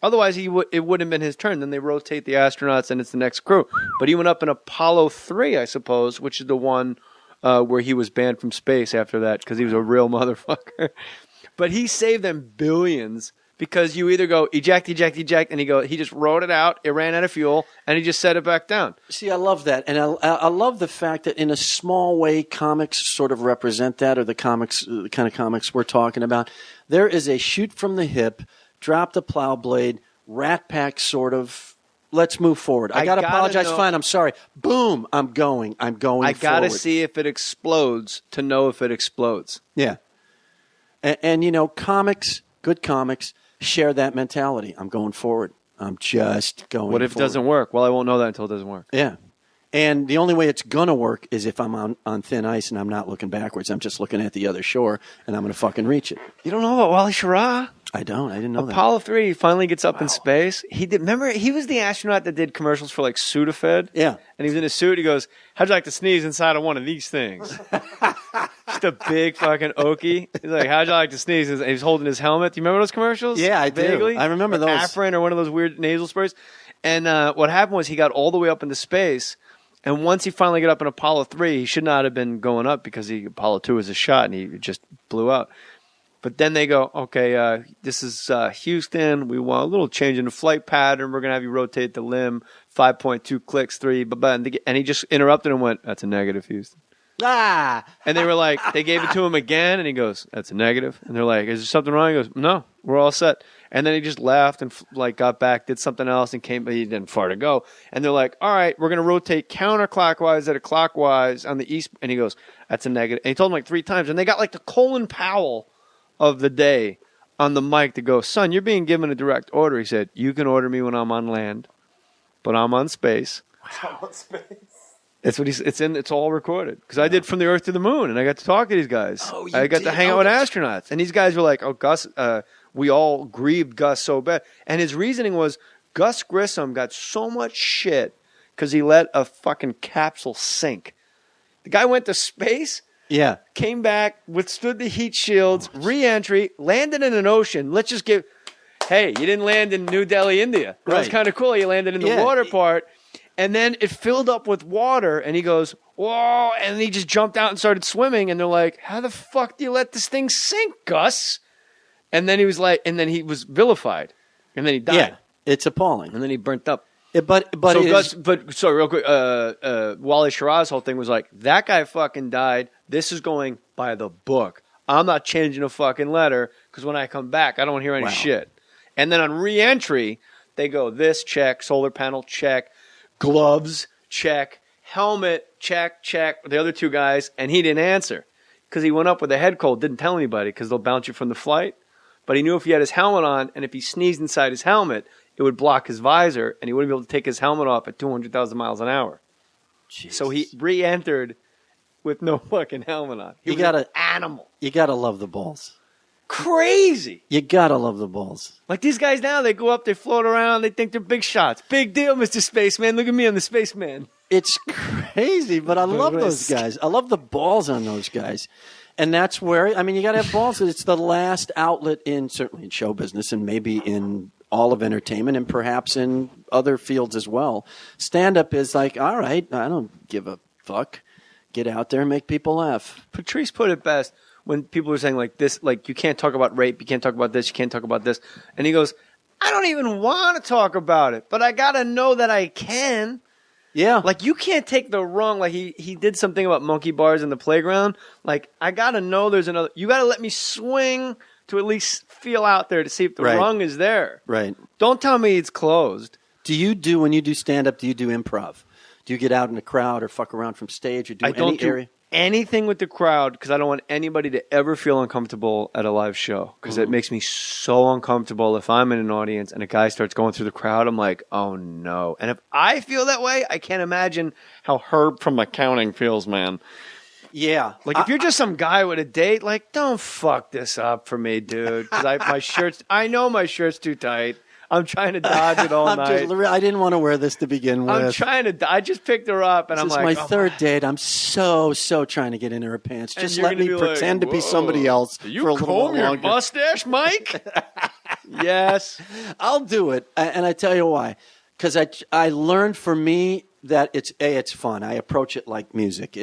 Otherwise, it wouldn't have been his turn. Then they rotate the astronauts, and it's the next crew. But he went up in Apollo 3, I suppose, which is the one where he was banned from space after that because he was a real motherfucker. But he saved them billions because you either go eject, eject, eject, and he just wrote it out. It ran out of fuel, and he just set it back down. See, I love that. And I love the fact that in a small way, comics sort of represent that, or the kind of comics we're talking about. There is a shoot from the hip, drop the plow blade, Rat Pack sort of, let's move forward. I got to apologize. Fine, I'm sorry. Boom, I'm going I got to forward. see if it explodes to know if it explodes. Yeah. And comics, good comics, share that mentality. I'm going forward. I'm just going forward. What if it doesn't work? Well, I won't know that until it doesn't work. Yeah. And the only way it's going to work is if I'm on thin ice and I'm not looking backwards. I'm just looking at the other shore, and I'm going to fucking reach it. You don't know about Wally Schirra? I don't. I didn't know that. Apollo 3, he finally gets up in space. He did. Remember, he was the astronaut that did commercials for, like, Sudafed? Yeah. And he was in a suit. He goes, how'd you like to sneeze inside of one of these things? Just a big fucking okie. He's like, how'd you like to sneeze? And he's holding his helmet. Do you remember those commercials? Yeah, I do. Vaguely? I remember those. Afrin or one of those weird nasal sprays. And what happened was he got all the way up into space. And once he finally got up in Apollo 3, he should not have been going up because Apollo 2 was a shot and he just blew out. But then they go, okay, this is Houston. We want a little change in the flight pattern. We're going to have you rotate the limb, 5.2 clicks, 3, and he just interrupted and went, that's a negative, Houston. Ah! And they were like, they gave it to him again, and he goes, that's a negative. And they're like, is there something wrong? He goes, no, we're all set. And then he just left and got back, did something else, and came, but he didn't far to go. And they're like, all right, we're going to rotate counterclockwise at a clockwise on the east. And he goes, that's a negative. And he told him like 3 times. And they got like the Colin Powell of the day on the mic to go, son, you're being given a direct order. He said, you can order me when I'm on land, but I'm on space. I'm on space. It's what it's all recorded. Because I did From the Earth to the Moon, and I got to talk to these guys. Oh, you I got did? to hang out with astronauts. And these guys were like, oh, Gus, we all grieved Gus so bad. And his reasoning was, Gus Grissom got so much shit because he let a fucking capsule sink. The guy went to space, came back, withstood the heat shields, re-entry, landed in an ocean. Let's just give... Hey, you didn't land in New Delhi, India. That was kind of cool. You landed in the water part. And then it filled up with water, and he goes, whoa, and he just jumped out and started swimming, and they're like, how the fuck do you let this thing sink, Gus? And then he was like, and then he was vilified, and then he died. Yeah, it's appalling. And then he burnt up. But sorry, real quick, Wally Schirra's whole thing was like, that guy fucking died. This is going by the book. I'm not changing a fucking letter, because when I come back, I don't hear any shit. And then on re-entry, they go, this check, solar panel check, gloves, check, helmet, check, the other 2 guys, and he didn't answer. because he went up with a head cold, didn't tell anybody because they'll bounce you from the flight. But he knew if he had his helmet on and if he sneezed inside his helmet, it would block his visor and he wouldn't be able to take his helmet off at 200,000 miles an hour. Jesus. So he re-entered with no fucking helmet on. He was an animal. You got to love the balls. Crazy. You got to love the balls. Like these guys now, they go up, they float around, they think they're big shots. Big deal, Mr. Spaceman. Look at me, I'm the Spaceman. It's crazy, but I love those guys. I love the balls on those guys. And that's where, I mean, you got to have balls. It's the last outlet certainly in show business and maybe in all of entertainment and perhaps in other fields as well. Stand-up is like, all right, I don't give a fuck. Get out there and make people laugh. Patrice put it best when people were saying like this, like you can't talk about rape, you can't talk about this, you can't talk about this. And he goes, I don't even want to talk about it, but I got to know that I can. Yeah. Like you can't take the wrong, like he did something about monkey bars in the playground. Like I got to know there's another, you got to let me swing to at least feel out there to see if the rung is there. Right. Don't tell me it's closed. When you do stand-up, do you do improv? Do you get out in the crowd or fuck around from stage or do anything with the crowd because I don't want anybody to ever feel uncomfortable at a live show because it makes me so uncomfortable if I'm in an audience and a guy starts going through the crowd. I'm like, oh no. And if I feel that way, I can't imagine how Herb from accounting feels, man. Yeah. Like if you're just some guy with a date, like don't fuck this up for me, dude. Because I know my shirt's too tight. I'm trying to dodge it all night. I didn't want to wear this to begin with. I just picked her up, and I'm like, this is my third date. I'm so trying to get into her pants. Just let me pretend to be somebody else for a little longer. You comb your mustache, Mike? Yes. I'll do it, and I tell you why. Because I learned for me that it's fun. I approach it like music.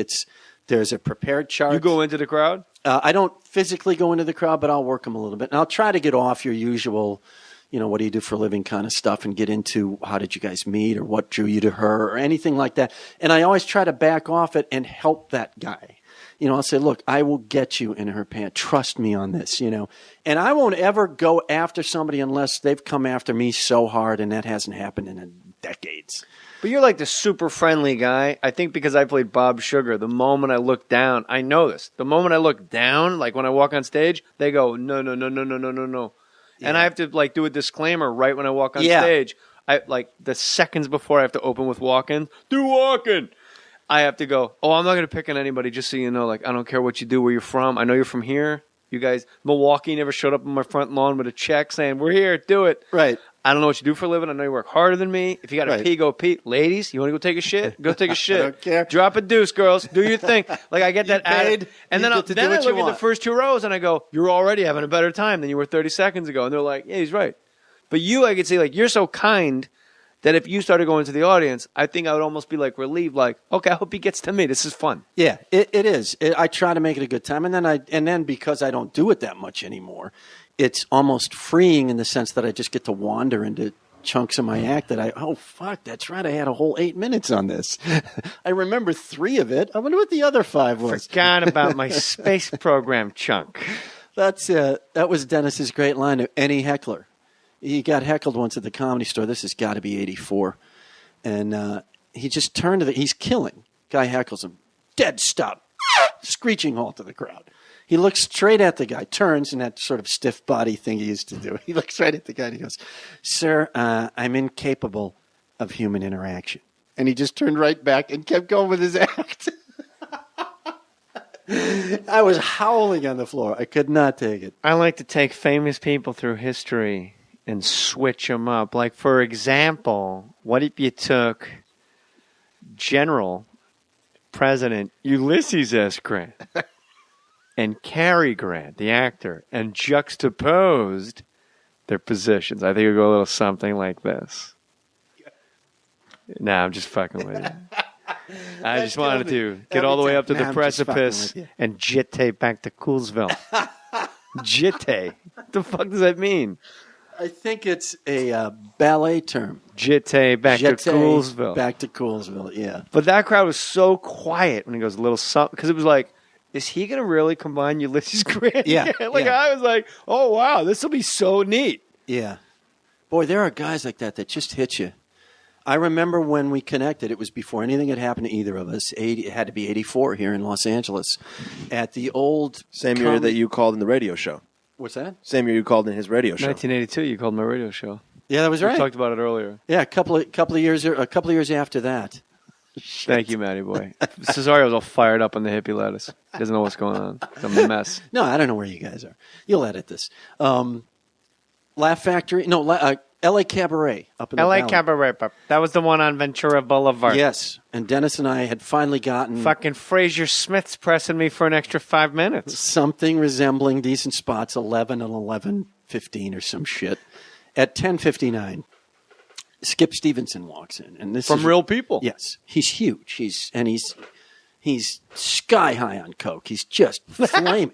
There's a prepared chart. You go into the crowd? I don't physically go into the crowd, but I'll work them a little bit. And I'll try to get off your usual, what do you do for a living kind of stuff and get into how did you guys meet or what drew you to her or anything like that. And I always try to back off it and help that guy. I'll say, look, I will get you in her pants. Trust me on this, And I won't ever go after somebody unless they've come after me so hard, and that hasn't happened in decades. But you're like the super friendly guy. I think because I played Bob Sugar, the moment I look down, I know this. The moment I look down, like when I walk on stage, they go, no. Yeah. And I have to do a disclaimer right when I walk on stage. I the seconds before I have to open with walk-in. Do walk-in. I have to go, I'm not going to pick on anybody just so you know. I don't care what you do, where you're from. I know you're from here. You guys, Milwaukee never showed up on my front lawn with a check saying, we're here, do it. Right. I don't know what you do for a living. I know you work harder than me. If you got to pee, go pee. Ladies, you want to go take a shit? Go take a shit. I don't care. Drop a deuce, girls. Do your thing. I get that added. And then I look at the first two rows and I go, you're already having a better time than you were 30 seconds ago. And they're like, yeah, he's right. But I could say, you're so kind that if you started going to the audience, I think I would almost be relieved, okay, I hope he gets to me. This is fun. Yeah, it is. I try to make it a good time. And then because I don't do it that much anymore, it's almost freeing in the sense that I just get to wander into chunks of my act that fuck, that's right. I had a whole 8 minutes on this. I remember 3 of it. I wonder what the other 5 was. Forgot about my space program chunk. That was Dennis's great line of any heckler. He got heckled once at the Comedy Store. This has got to be 84. And he just turned to he's killing. Guy heckles him. Dead stop. Screeching halt to the crowd. He looks straight at the guy, turns in that sort of stiff body thing he used to do. He looks right at the guy and he goes, sir, I'm incapable of human interaction. And he just turned right back and kept going with his act. I was howling on the floor. I could not take it. I like to take famous people through history and switch them up. For example, what if you took President Ulysses S. Grant and Cary Grant, the actor, and juxtaposed their positions? I think it would go a little something like this. Nah, I'm just fucking with you. I just wanted to get all the way up to the precipice and jitte back to Coolsville. Jitte. What the fuck does that mean? I think it's a ballet term. Jitte back to Coolsville. Back to Coolsville, yeah. But that crowd was so quiet when he goes a little something, because it was like, is he going to really combine Ulysses Grant? Yeah. I was like, oh, wow, this will be so neat. Yeah. Boy, there are guys like that just hit you. I remember when we connected, it was before anything had happened to either of us. It had to be 84 here in Los Angeles at the old... Same year that you called in the radio show. What's that? Same year you called in his radio show. 1982, you called my radio show. Yeah, that was right. We talked about it earlier. Yeah, a couple of years after that. Thank you, Matty boy. Cesario's all fired up on the hippie lettuce. He doesn't know what's going on. It's a mess. No, I don't know where you guys are. You'll edit this. Laugh Factory. No, L.A. Cabaret up in the L.A. valley. Cabaret. That was the one on Ventura Boulevard. Yes, and Dennis and I had finally gotten... Fucking Fraser Smith's pressing me for an extra 5 minutes. Something resembling decent spots, 11 and 11:15 or some shit. At 10:59, Skip Stevenson walks in, and this From is Real People. Yes, he's huge. He's sky high on coke. He's just flaming.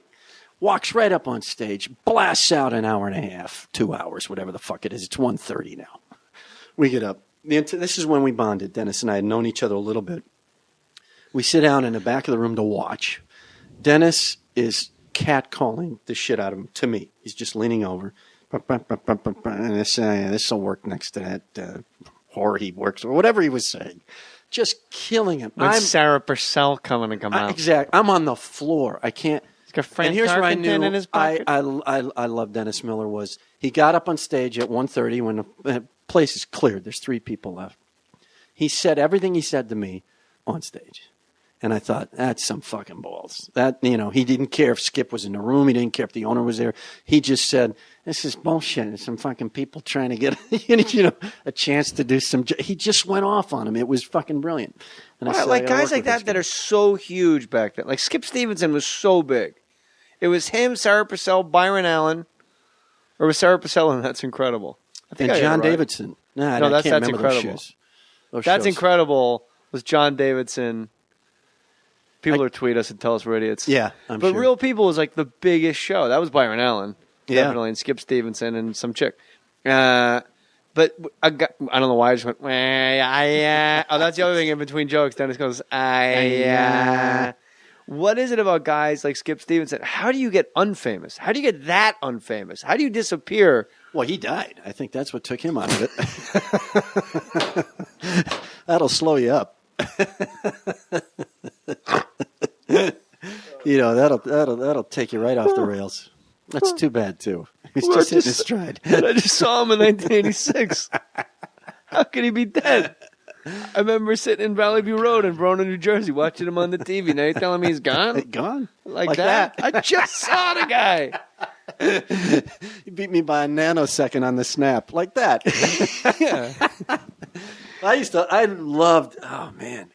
Walks right up on stage, blasts out an hour and a half, 2 hours, whatever the fuck it is. It's 1:30 now. We get up. This is when we bonded. Dennis and I had known each other a little bit. We sit down in the back of the room to watch. Dennis is catcalling the shit out of him to me. He's just leaning over. And this will work next to that whore he works, or whatever he was saying. Just killing him. When's Sarah Purcell coming to come out? Exactly. I'm on the floor. I can't. And here's where I knew in his pocket. I love Dennis Miller was he got up on stage at 1:30 when the place is cleared. There's 3 people left. He said everything he said to me on stage. And I thought, that's some fucking balls. That, he didn't care if Skip was in the room. He didn't care if the owner was there. He just said, this is bullshit. There's some fucking people trying to get, a chance to do some. He just went off on him. It was fucking brilliant. And I said, like guys like that are so huge back then. Like Skip Stevenson was so big. It was him, Sarah Purcell, Byron Allen, or was Sarah Purcell, and That's Incredible. I think and I John got it right. Davidson. No, that's remember Incredible. Those That's shows. Incredible was John Davidson. People are tweet us and tell us we're idiots. Yeah, but sure. Real People was like the biggest show. That was Byron Allen, definitely, and Skip Stevenson and some chick. But I don't know why I just went. Oh, that's the other thing in between jokes. Dennis goes, What is it about guys like Skip Stevenson? How do you get unfamous? How do you get that unfamous? How do you disappear? Well, he died. I think that's what took him out of it. That'll slow you up. That'll take you right off the rails. That's too bad too. He's just hitting his stride. I just saw him in 1986. How could he be dead? I remember sitting in Valley View Road in Verona, New Jersey, watching him on the TV. Now you're telling me he's gone? Gone? Like that? I just saw the guy. He beat me by a nanosecond on the snap. Like that. Yeah. I loved,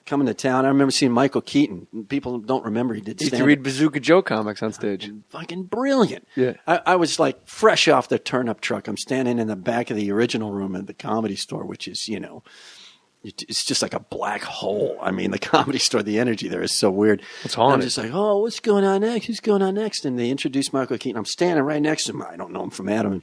coming to town. I remember seeing Michael Keaton. People don't remember he did He used stand-up. to read Bazooka Joe comics on stage. Fucking brilliant. Yeah. I was like fresh off the turn-up truck. I'm standing in the back of the original room at the Comedy Store, which is, it's just like a black hole. I mean, the Comedy Store, the energy there is so weird. It's haunted. I'm just like, oh, what's going on next? Who's going on next? And they introduced Michael Keaton. I'm standing right next to him. I don't know him from Adam.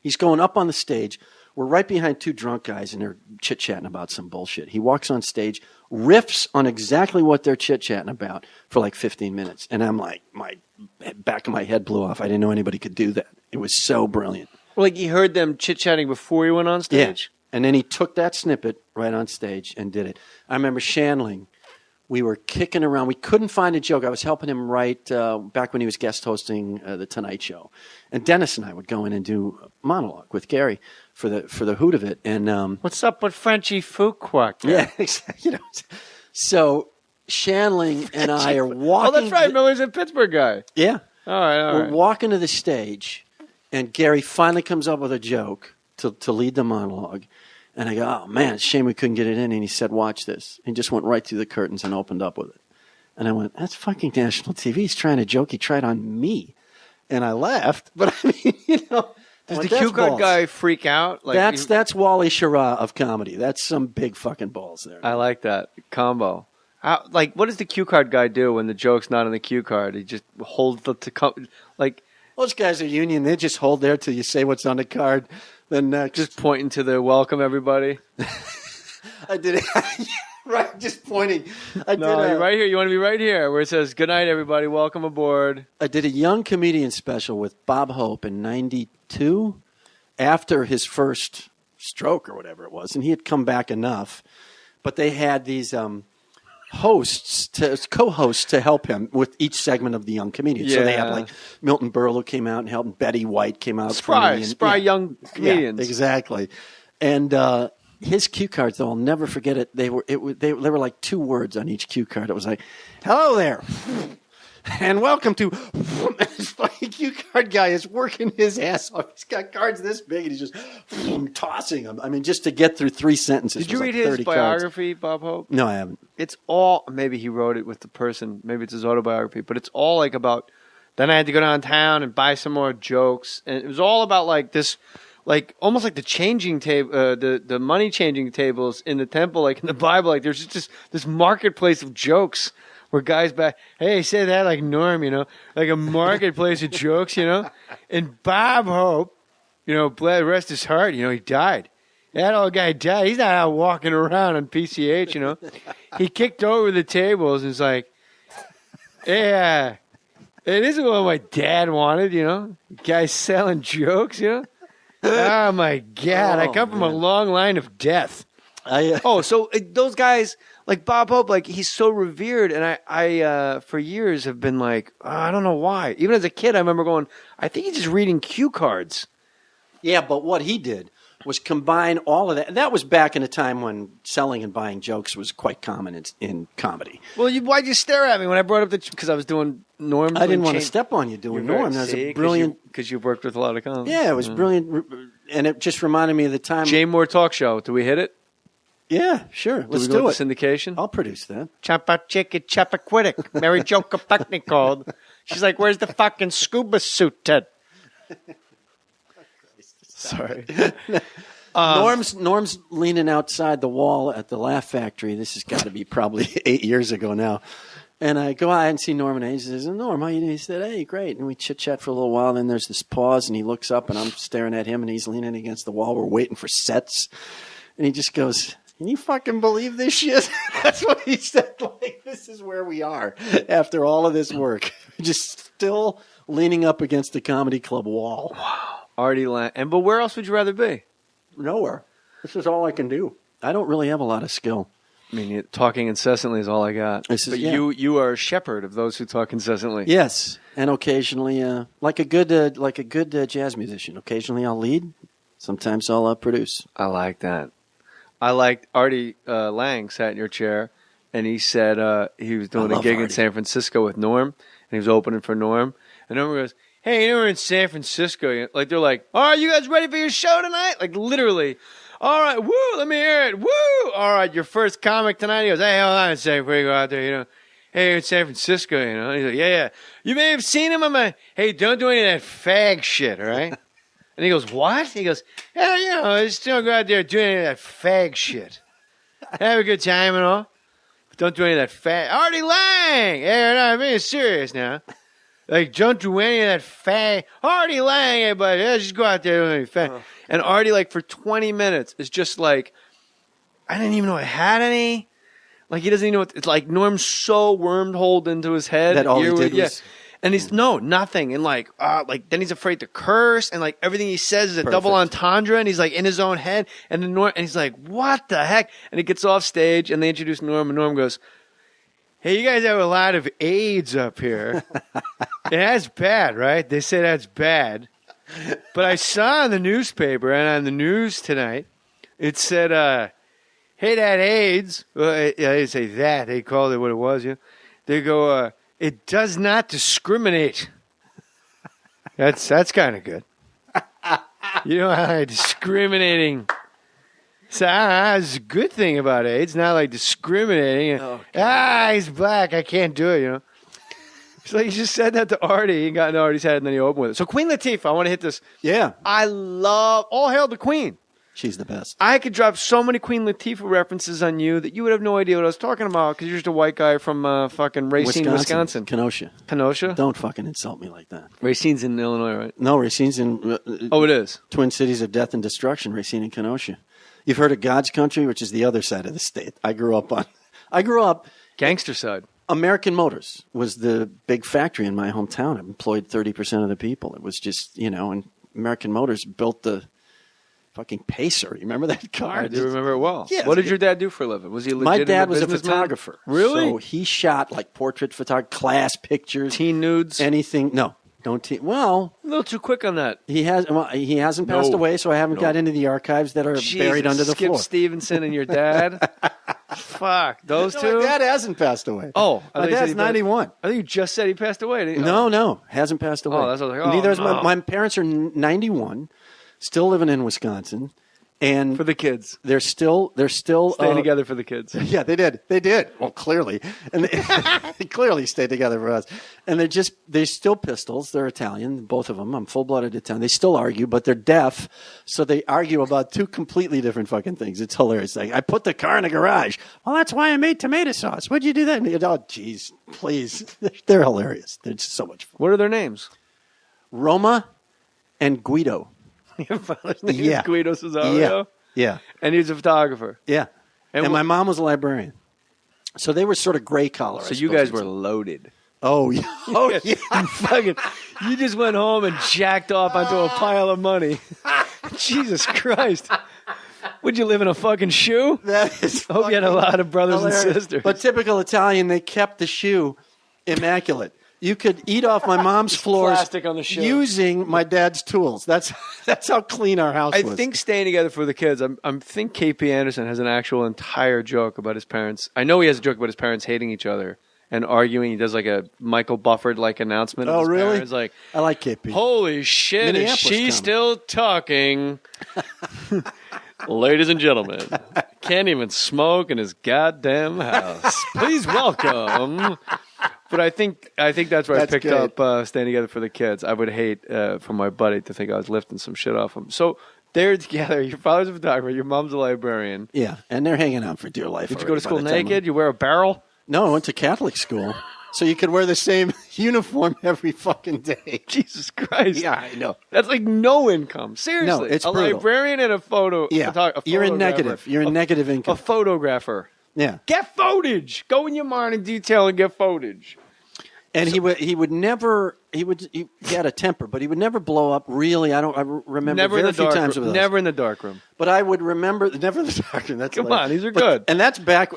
He's going up on the stage. We're right behind 2 drunk guys, and they're chit-chatting about some bullshit. He walks on stage, riffs on exactly what they're chit-chatting about for like 15 minutes. And I'm like, my back of my head blew off. I didn't know anybody could do that. It was so brilliant. Well, like he heard them chit-chatting before he went on stage? Yeah. And then he took that snippet right on stage and did it. I remember Shandling. We were kicking around. We couldn't find a joke. I was helping him write back when he was guest hosting The Tonight Show. And Dennis and I would go in and do a monologue with Gary for the hoot of it. And what's up with Frenchie Fuqua? Yeah, exactly. So Shandling and I are walking. Oh, that's right. Miller's a Pittsburgh guy. Yeah. All right. We're walking to the stage, and Gary finally comes up with a joke to lead the monologue. And I go, oh, man, it's a shame we couldn't get it in. And he said, watch this. He just went right through the curtains and opened up with it. And I went, that's fucking national TV. He's trying to joke. He tried on me. And I laughed. But I mean, Does the cue card guy freak out? Like that's Wally Schirra of comedy. That's some big fucking balls there. I like that combo. What does the cue card guy do when the joke's not on the cue card? He just holds those guys are union. They just hold there till you say what's on the card. Then just pointing to the welcome everybody. I did it. Right, just pointing. You're right here. You want to be right here where it says, good night, everybody. Welcome aboard. I did a young comedian special with Bob Hope in 92 after his first stroke or whatever it was, and he had come back enough. But they had these co-hosts to help him with each segment of the young comedian. So they had like Milton Berle who came out and helped, and Betty White came out. Spry young comedians. Yeah, exactly. And his cue cards, though, I'll never forget it. They were like 2 words on each cue card. It was like, "Hello there." And welcome to this fucking cue card guy is working his ass off. He's got cards this big and he's just tossing them. I mean, just to get through 3 sentences. Did you read his biography, Bob Hope? No, I haven't. It's all, maybe he wrote it with the person, maybe it's his autobiography, but it's all like about, then I had to go downtown and buy some more jokes. And it was all about like this, like almost like the changing table, the money changing tables in the temple, like in the Bible. Like there's just this marketplace of jokes. Where guys back, hey, say that like Norm, like a marketplace of jokes, And Bob Hope, rest his heart, he died. That old guy died. He's not out walking around on PCH, He kicked over the tables and was like, yeah, this is what my dad wanted, Guys selling jokes, Oh, my God. I come from a long line of death. So those guys... Like Bob Hope, like he's so revered, and I for years have been like, I don't know why. Even as a kid, I remember going, I think he's just reading cue cards. Yeah, but what he did was combine all of that. And that was back in a time when selling and buying jokes was quite common in comedy. Well, why'd you stare at me when I brought up because I was doing Norm? I didn't want to step on you doing Norm. That was a brilliant... Because you've worked with a lot of comics. Yeah, it was brilliant, and it just reminded me of the time... Jay Mohr Talk Show. Do we hit it? Yeah, sure. Let's do it. Syndication? I'll produce that. Chappaquiddick. Mary Jo Kopechne called. She's like, where's the fucking scuba suit, Ted? Sorry. Norm's leaning outside the wall at the Laugh Factory. This has got to be probably 8 years ago now. And I go out and see Norm, and he says, Norm, how you doing? He said, hey, great. And we chit-chat for a little while. Then there's this pause, and he looks up, and I'm staring at him, and he's leaning against the wall. We're waiting for sets. And he just goes... Can you fucking believe this shit? That's what he said. Like, this is where we are after all of this work. Just still leaning up against the comedy club wall. Wow. Artie Lang. But where else would you rather be? Nowhere. This is all I can do. I don't really have a lot of skill. I mean, talking incessantly is all I got. But you are a shepherd of those who talk incessantly. Yes, and occasionally, like a good jazz musician. Occasionally, I'll lead. Sometimes I'll produce. I like that. I liked Artie Lang sat in your chair, and he said he was doing a gig in San Francisco with Norm, and he was opening for Norm. And Norm goes, hey, we're in San Francisco. Like, they're like, all right, you guys ready for your show tonight? Like, literally, all right, woo, let me hear it, woo. All right, your first comic tonight. He goes, hey, hold on a second before you go out there, Hey, you're in San Francisco, And he's like, yeah. You may have seen him. I'm like, hey, don't do any of that fag shit, all right? And he goes, what? He goes, yeah, just don't go out there doing any of that fag shit. Have a good time and all. But don't do any of that fag. Artie Lang! Hey, no, I'm being serious now. Like, don't do any of that fag. Artie Lang, everybody. Yeah, just go out there and do any fag. And Artie, like, for 20 minutes is just like, I didn't even know I had any. Like, he doesn't even know what, it's like Norm's so wormholed into his head. That all he did was... And he's nothing. And like then he's afraid to curse, and like everything he says is a double entendre, and he's like in his own head. And then and he's like, what the heck? And he gets off stage, and they introduce Norm, and Norm goes, hey, you guys have a lot of AIDS up here. And that's bad, right? They say that's bad. But I saw in the newspaper and on the news tonight, it said, hey, that AIDS. Well, they didn't say that. They called it what it was. They go, it does not discriminate. That's kind of good. You know how discriminating. So that's a good thing about AIDS. Not like discriminating. He's black. I can't do it. So he just said that to Artie. He got into Artie's head, and then he opened with it. So Queen Latifah, I want to hit this. Yeah. I love all hail the Queen. She's the best. I could drop so many Queen Latifah references on you that you would have no idea what I was talking about because you're just a white guy from fucking Racine, Wisconsin. Kenosha. Kenosha? Don't fucking insult me like that. Racine's in Illinois, right? No, Racine's in... it is? Twin cities of death and destruction, Racine and Kenosha. You've heard of God's Country, which is the other side of the state. I grew up... Gangster side. American Motors was the big factory in my hometown. It employed 30% of the people. It was just, and American Motors built the fucking Pacer. You remember that car? I do remember it well. Yeah, what did your dad do for a living? Was he a My legitimate dad was a businessman? photographer. Really? So he shot like portrait photography, class pictures, teen nudes, anything. No, don't teen. Well, a little too quick on that. he hasn't passed away, so I haven't got into the archives that are buried under the Skip floor. Stevenson and your dad. Fuck those No, two. my dad hasn't passed away. Oh, my dad's 91. I think you just said he passed away. Didn't you? No, hasn't passed away. Oh, that's what I was like, Neither is no. my parents are 91, still living in Wisconsin, and for the kids, they're still staying together for the kids. Yeah, they did. Well, clearly, and they clearly stayed together for us. And they're still pistols. They're Italian, both of them. I'm full-blooded Italian. They still argue, but they're deaf, so they argue about two completely different fucking things. It's hilarious. Like, I put the car in the garage. Well, that's why I made tomato sauce. What'd you do that? And oh, jeez, please. They're hilarious. They're just so much fun. What are their names? Roma and Guido. Your father's name is Guido Cesario? Yeah. And he's a photographer. Yeah. And my mom was a librarian. So they were sort of gray collar. So you guys were loaded. Oh, yeah. Oh, yeah. You just went home and jacked off onto a pile of money. Jesus Christ. Would you live in a fucking shoe? That is I hope you had a lot of brothers hilarious. and sisters. But typical Italian, they kept the shoe immaculate. You could eat off my mom's floors plastic on the shoe. using my dad's tools. That's how clean our house was. I think staying together for the kids. I think KP Anderson has an actual entire joke about his parents. I know he has a joke about his parents hating each other and arguing. He does like a Michael Bufford-like announcement. Oh, of his really? Parents. Like, I like KP. Holy shit, is she comedy. still talking? Ladies and gentlemen, can't even smoke in his goddamn house. Please welcome. But I think that's where I picked up staying together for the kids. I would hate for my buddy to think I was lifting some shit off him. So they're together. Your father's a photographer. Your mom's a librarian. Yeah, and they're hanging out for dear life. Did you go to school naked? You wear a barrel? No, I went to Catholic school. So you could wear the same uniform every fucking day. Jesus Christ. Yeah, I know. That's like no income. Seriously. No, it's a brutal. Librarian and a photo. Yeah, you're in negative. You're in negative income. A photographer. Yeah. Get footage. Go in your mind in detail and get footage. And he had a temper, but he would never blow up. Really, I remember never very in the few dark times room. with us. Never in the dark room. But I would remember never in the dark room. That's Come hilarious. on, these are good. And that's back.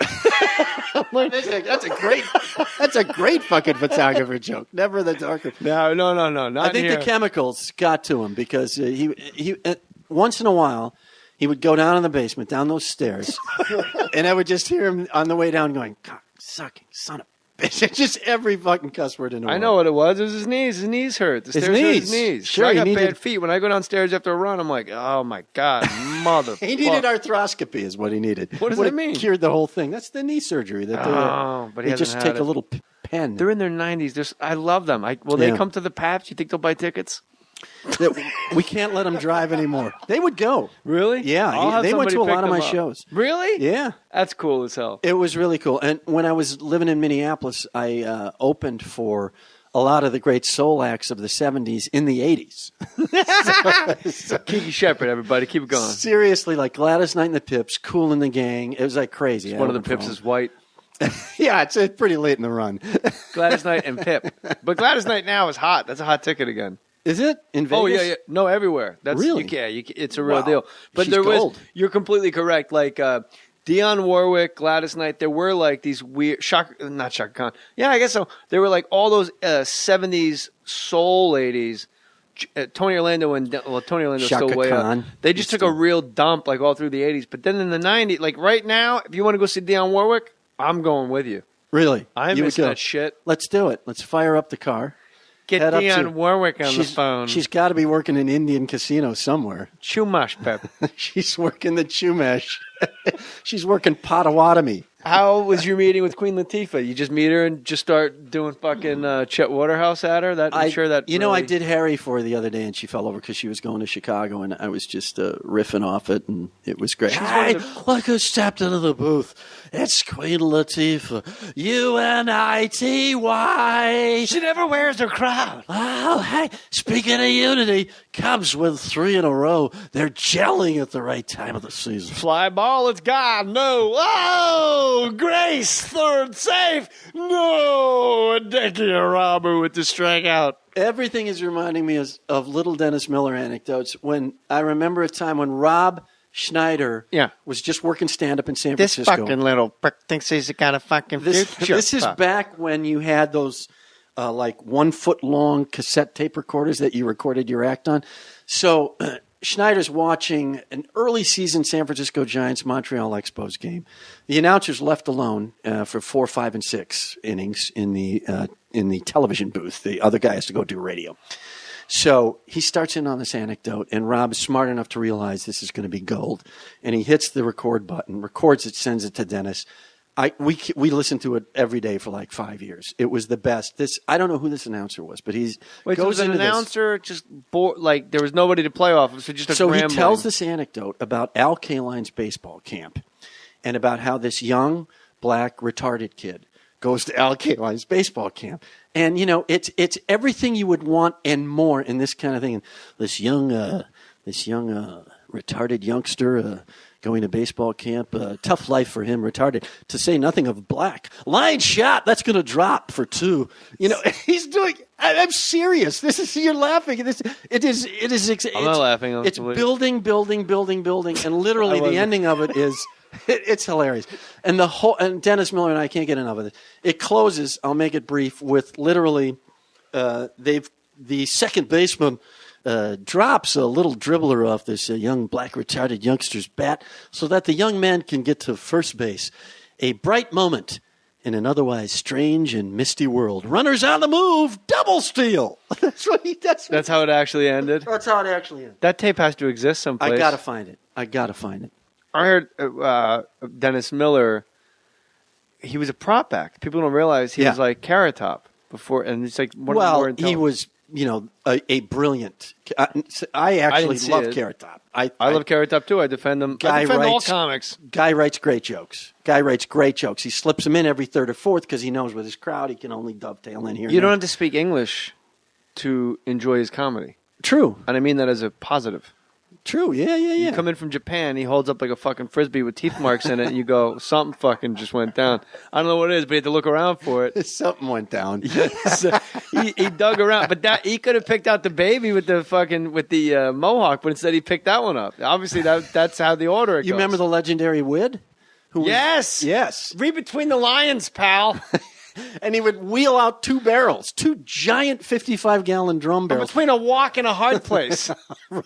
That's a great fucking photographer joke. Never in the dark room. No, not I think here. the chemicals got to him because he once in a while he would go down in the basement, down those stairs, and I would just hear him on the way down going, "God, sucking son of." Just every fucking cuss word in the world. I know what it was. It was his knees. His knees hurt. The stairs hurt his knees. Sure, I he got needed- bad feet. When I go downstairs after a run, I'm like, oh my God, mother. He needed arthroscopy is what he needed. What does Would that have mean? Cured the whole thing. That's the knee surgery. That but he they just hasn't take had a it. little pen. They're in their 90s. I love them. Will they Yeah. come to the Paps? You think they'll buy tickets? We can't let them drive anymore. They would go. Really? Yeah, I'll have they went somebody to a pick lot of them my up. shows. Really? Yeah. That's cool as hell. It was really cool. And when I was living in Minneapolis, I opened for a lot of the great soul acts of the 70s in the 80s. Kiki Shepard, everybody. Keep it going. Seriously, like Gladys Knight and the Pips, Kool and the Gang. It was like crazy. One of the Pips is white. Yeah, it's pretty late in the run. Gladys Knight and Pip. But Gladys Knight now is hot. That's a hot ticket again. Is it? In Vegas? Oh, yeah. No, everywhere. That's, Really? It's a real Wow. deal. But She's there gold. you're completely correct. Like Dionne Warwick, Gladys Knight, there were like these weird, not Chaka Khan. Yeah, I guess so. There were like all those 70s soul ladies. Tony Orlando Tony Orlando's Chaka still way Khan. up. They just took a real dump like all through the 80s. But then in the 90s, like right now, if you want to go see Dionne Warwick, I'm going with you. Really? I'm You would missing go. that shit. Let's do it. Let's fire up the car. Get Head up Dionne to- Warwick on the She's- phone. She's got to be working in Indian casino somewhere. Chumash, Pep. She's working the Chumash. She's working Potawatomi. How was your meeting with Queen Latifah? You just meet her and just start doing fucking Chet Waterhouse at her? I'm sure that I did Harry for her the other day, and she fell over because she was going to Chicago, and I was just riffing off it, and it was great. Hey, look who stepped into the booth. It's Queen Latifah. UNITY. She never wears her crown. Oh, hey, speaking of unity, Cubs win 3 in a row. They're gelling at the right time of the season. Fly ball, it's gone. No. Oh! Oh, Grace, third safe. No, a Decky robber with the strikeout. Everything is reminding me of little Dennis Miller anecdotes. When I remember a time when Rob Schneider was just working stand-up in San Francisco. This fucking little prick thinks he's got a fucking future. This is back when you had those like 1 foot long cassette tape recorders that you recorded your act on. So Schneider's watching an early season San Francisco Giants Montreal Expos game. The announcer's left alone for 4, 5, and 6 innings in the television booth. The other guy has to go do radio. So he starts in on this anecdote, and Rob is smart enough to realize this is going to be gold. And he hits the record button, records it, sends it to Dennis. We listened to it every day for like 5 years. It was the best. I don't know who this announcer was, but goes was an into announcer just like there was nobody to play off of, so he tells this anecdote about Al Kaline's baseball camp and about how this young black retarded kid goes to Al Kaline's baseball camp. And, you know, it's everything you would want and more in this kind of thing. This young retarded youngster going to baseball camp, tough life for him, retarded, to say nothing of black. Line shot, that's going to drop for 2. You know, he's doing, I'm serious. You're laughing. I'm not laughing. It's building, and literally the ending of it is, it's hilarious. And Dennis Miller and I can't get enough of it. It closes, I'll make it brief, with literally, the second baseman drops a little dribbler off this young black retarded youngster's bat so that the young man can get to first base. A bright moment in an otherwise strange and misty world. Runners on the move, double steal. That's how it actually ended. That's how it actually ended. That tape has to exist someplace. I gotta find it. I heard Dennis Miller. He was a prop act. People don't realize he was like Carrot Top before, and it's like one of the more intelligent. He was. You know, a brilliant. I actually love Carrot Top. I love Carrot Top too. I defend them. I defend all comics. Guy writes great jokes. He slips them in every third or fourth because he knows with his crowd he can only dovetail in here. You don't have to speak English to enjoy his comedy. True, and I mean that as a positive. True, yeah. You come in from Japan, he holds up like a fucking Frisbee with teeth marks in it, and you go, something fucking just went down. I don't know what it is, but you have to look around for it. Something went down. So he dug around, but he could have picked out the baby with the mohawk, but instead he picked that one up. Obviously, that's how the order it goes. You remember the legendary Wid? Yes. Read between the lines, pal. And he would wheel out 2 barrels, 2 giant 55-gallon drum barrels. Between a walk and a hard place.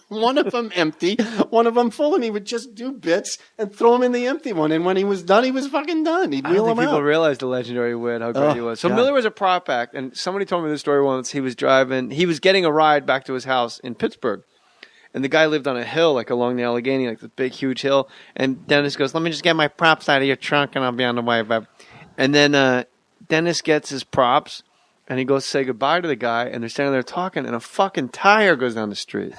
One of them empty, one of them full, and he would just do bits and throw them in the empty one. And when he was done, he was fucking done. He'd wheel them out. People realized the legendary Wid, how great he was. So God. Miller was a prop act, and somebody told me this story once. He was getting a ride back to his house in Pittsburgh. And the guy lived on a hill, like along the Allegheny, like this big, huge hill. And Dennis goes, let me just get my props out of your trunk, and I'll be on the way, babe. And then Dennis gets his props, and he goes to say goodbye to the guy, and they're standing there talking, and a fucking tire goes down the street.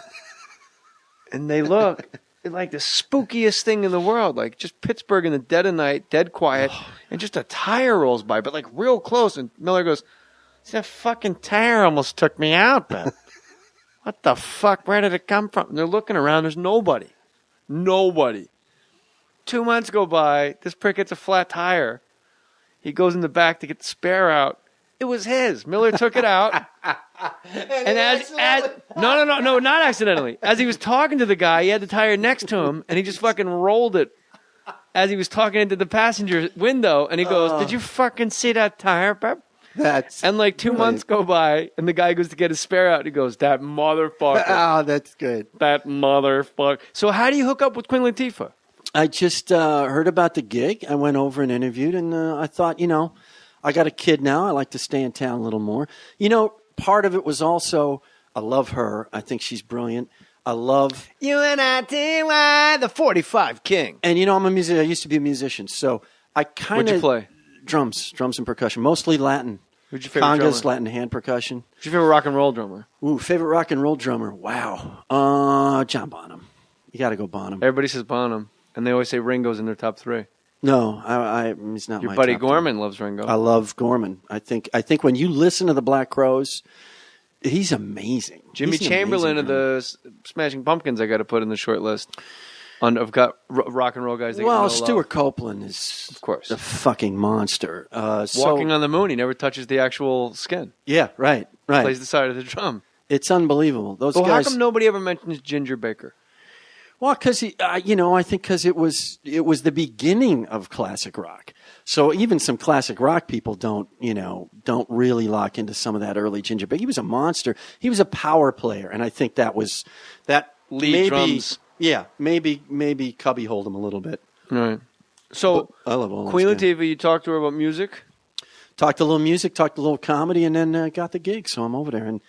And they look like the spookiest thing in the world, like just Pittsburgh in the dead of night, dead quiet, and just a tire rolls by, but like real close. And Miller goes, that fucking tire almost took me out, man. What the fuck? Where did it come from? And they're looking around. There's nobody. 2 months go by. This prick gets a flat tire. He goes in the back to get the spare out. It was his. Miller took it out. No, not accidentally. As he was talking to the guy, he had the tire next to him, and he just fucking rolled it as he was talking into the passenger window. And he goes, "Did you fucking see that tire, Pep?" And like 2 months go by, and the guy goes to get his spare out. And he goes, "That motherfucker." Oh, that's good. That motherfucker. So how do you hook up with Queen Latifah? I just heard about the gig. I went over and interviewed, and I thought, I got a kid now. I like to stay in town a little more. Part of it was also, I love her. I think she's brilliant. I love UNITY, the 45 King. And I'm a musician. I used to be a musician, so I kind of. What'd you play? Drums and percussion, mostly Latin. Who's your favorite congas, drummer? Latin hand percussion. Who's your favorite rock and roll drummer? Ooh, favorite rock and roll drummer. Wow, John Bonham. You got to go Bonham. Everybody says Bonham. And they always say Ringo's in their top 3. No, he's not. Your my buddy top Gorman 10. loves Ringo. I love Gorman. I think when you listen to the Black Crowes, he's amazing. Jimmy Chamberlain of the Smashing Pumpkins, I got to put in the short list. I've got rock and roll guys. That Well, Stuart Copeland is, of course, a fucking monster. Walking on the Moon, he never touches the actual skin. Yeah, right. Plays the side of the drum. It's unbelievable. Those guys. How come nobody ever mentions Ginger Baker? Well, because I think because it was the beginning of classic rock. So even some classic rock people don't really lock into some of that early Ginger Baker. He was a monster. He was a power player, and I think that lead drums. Yeah, maybe cubbyholed him a little bit. Right. So but I love all Queen those guys. Latifah, you talked to her about music? Talked a little music, talked a little comedy, and then got the gig. So I'm over there, and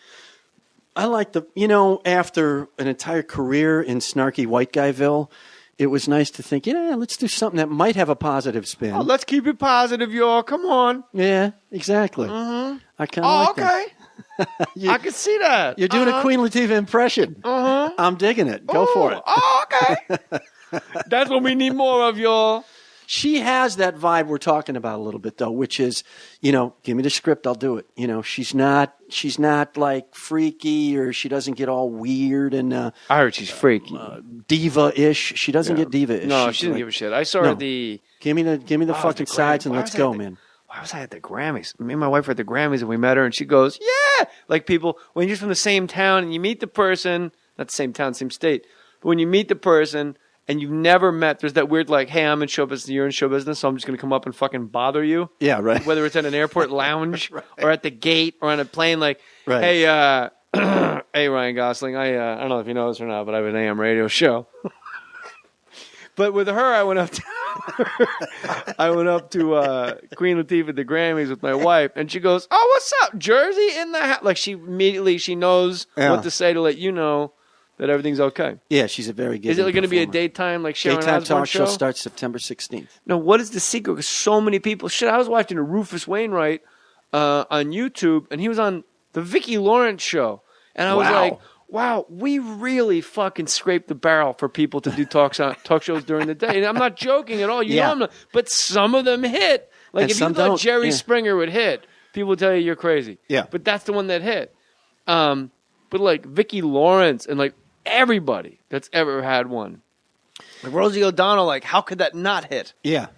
I like after an entire career in snarky white guyville, it was nice to think, let's do something that might have a positive spin. Oh, let's keep it positive, y'all. Come on. Yeah, exactly. Mm-hmm. I kind of like okay. I can see that. You're doing a Queen Latifah impression. I'm digging it. Go for it. Oh, okay. That's what we need more of, y'all. She has that vibe we're talking about a little bit, though, which is, give me the script, I'll do it. She's not like freaky, or she doesn't get all weird and I heard she's freaky, diva-ish. She doesn't get diva-ish. No, she didn't give a shit. I saw her at the. Give me the fucking sides and let's go, man. Why was I at the Grammys? Me and my wife were at the Grammys and we met her and she goes, yeah! Like people, when you're from the same town and you meet the person, not the same town, same state, but when you meet the person and you've never met, there's that weird like, hey, I'm in show business, you're in show business, so I'm just going to come up and fucking bother you. Yeah, right. Whether it's at an airport lounge right. or at the gate or on a plane, like, right. Hey, hey, Ryan Gosling, I don't know if you know this or not, but I have an AM radio show. But with her, I went up to Queen Latifah at the Grammys with my wife, and she goes, "Oh, what's up, Jersey in the house?" Like she knows what to say to let you know that everything's okay. Yeah, she's a very good. Is it going to be a daytime like Sharon Daytime Osbourne talk show? Starts September 16th. No, what is the secret? Because so many people. Shit, I was watching a Rufus Wainwright on YouTube, and he was on the Vicki Lawrence show, and I was like, wow, we really fucking scraped the barrel for people to do talk shows during the day. And I'm not joking at all. You know I'm not. But some of them hit. Like and if you thought Jerry Springer would hit, people would tell you you're crazy. Yeah. But that's the one that hit. But like Vicki Lawrence and like everybody that's ever had one. Like Rosie O'Donnell, like how could that not hit? Yeah.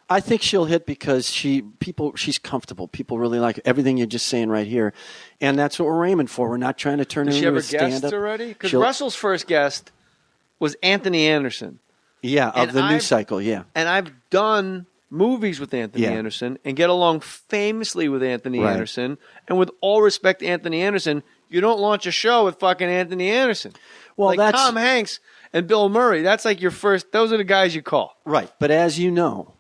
I think she'll hit because she's comfortable. People really like everything you're just saying right here. And that's what we're aiming for. We're not trying to turn it into a stand-up. Did she ever guest already? Because Russell's first guest was Anthony Anderson. Yeah, of the News Cycle, yeah. And I've done movies with Anthony Anderson and get along famously with Anthony Anderson. And with all respect to Anthony Anderson, you don't launch a show with fucking Anthony Anderson. Well, like that's Tom Hanks and Bill Murray. That's like your first. Those are the guys you call. Right. But as you know,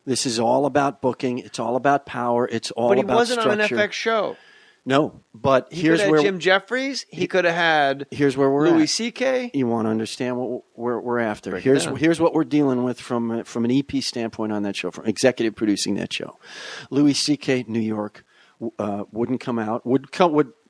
this is all about booking. It's all about power. It's all about structure. But he wasn't on an FX show. No, but here's where Jim Jeffries. He could have had. Here's where we're Louis at. C.K. You want to understand what we're after. Here's what we're dealing with from an EP standpoint on that show, from executive producing that show. Louis C.K. New York wouldn't come out.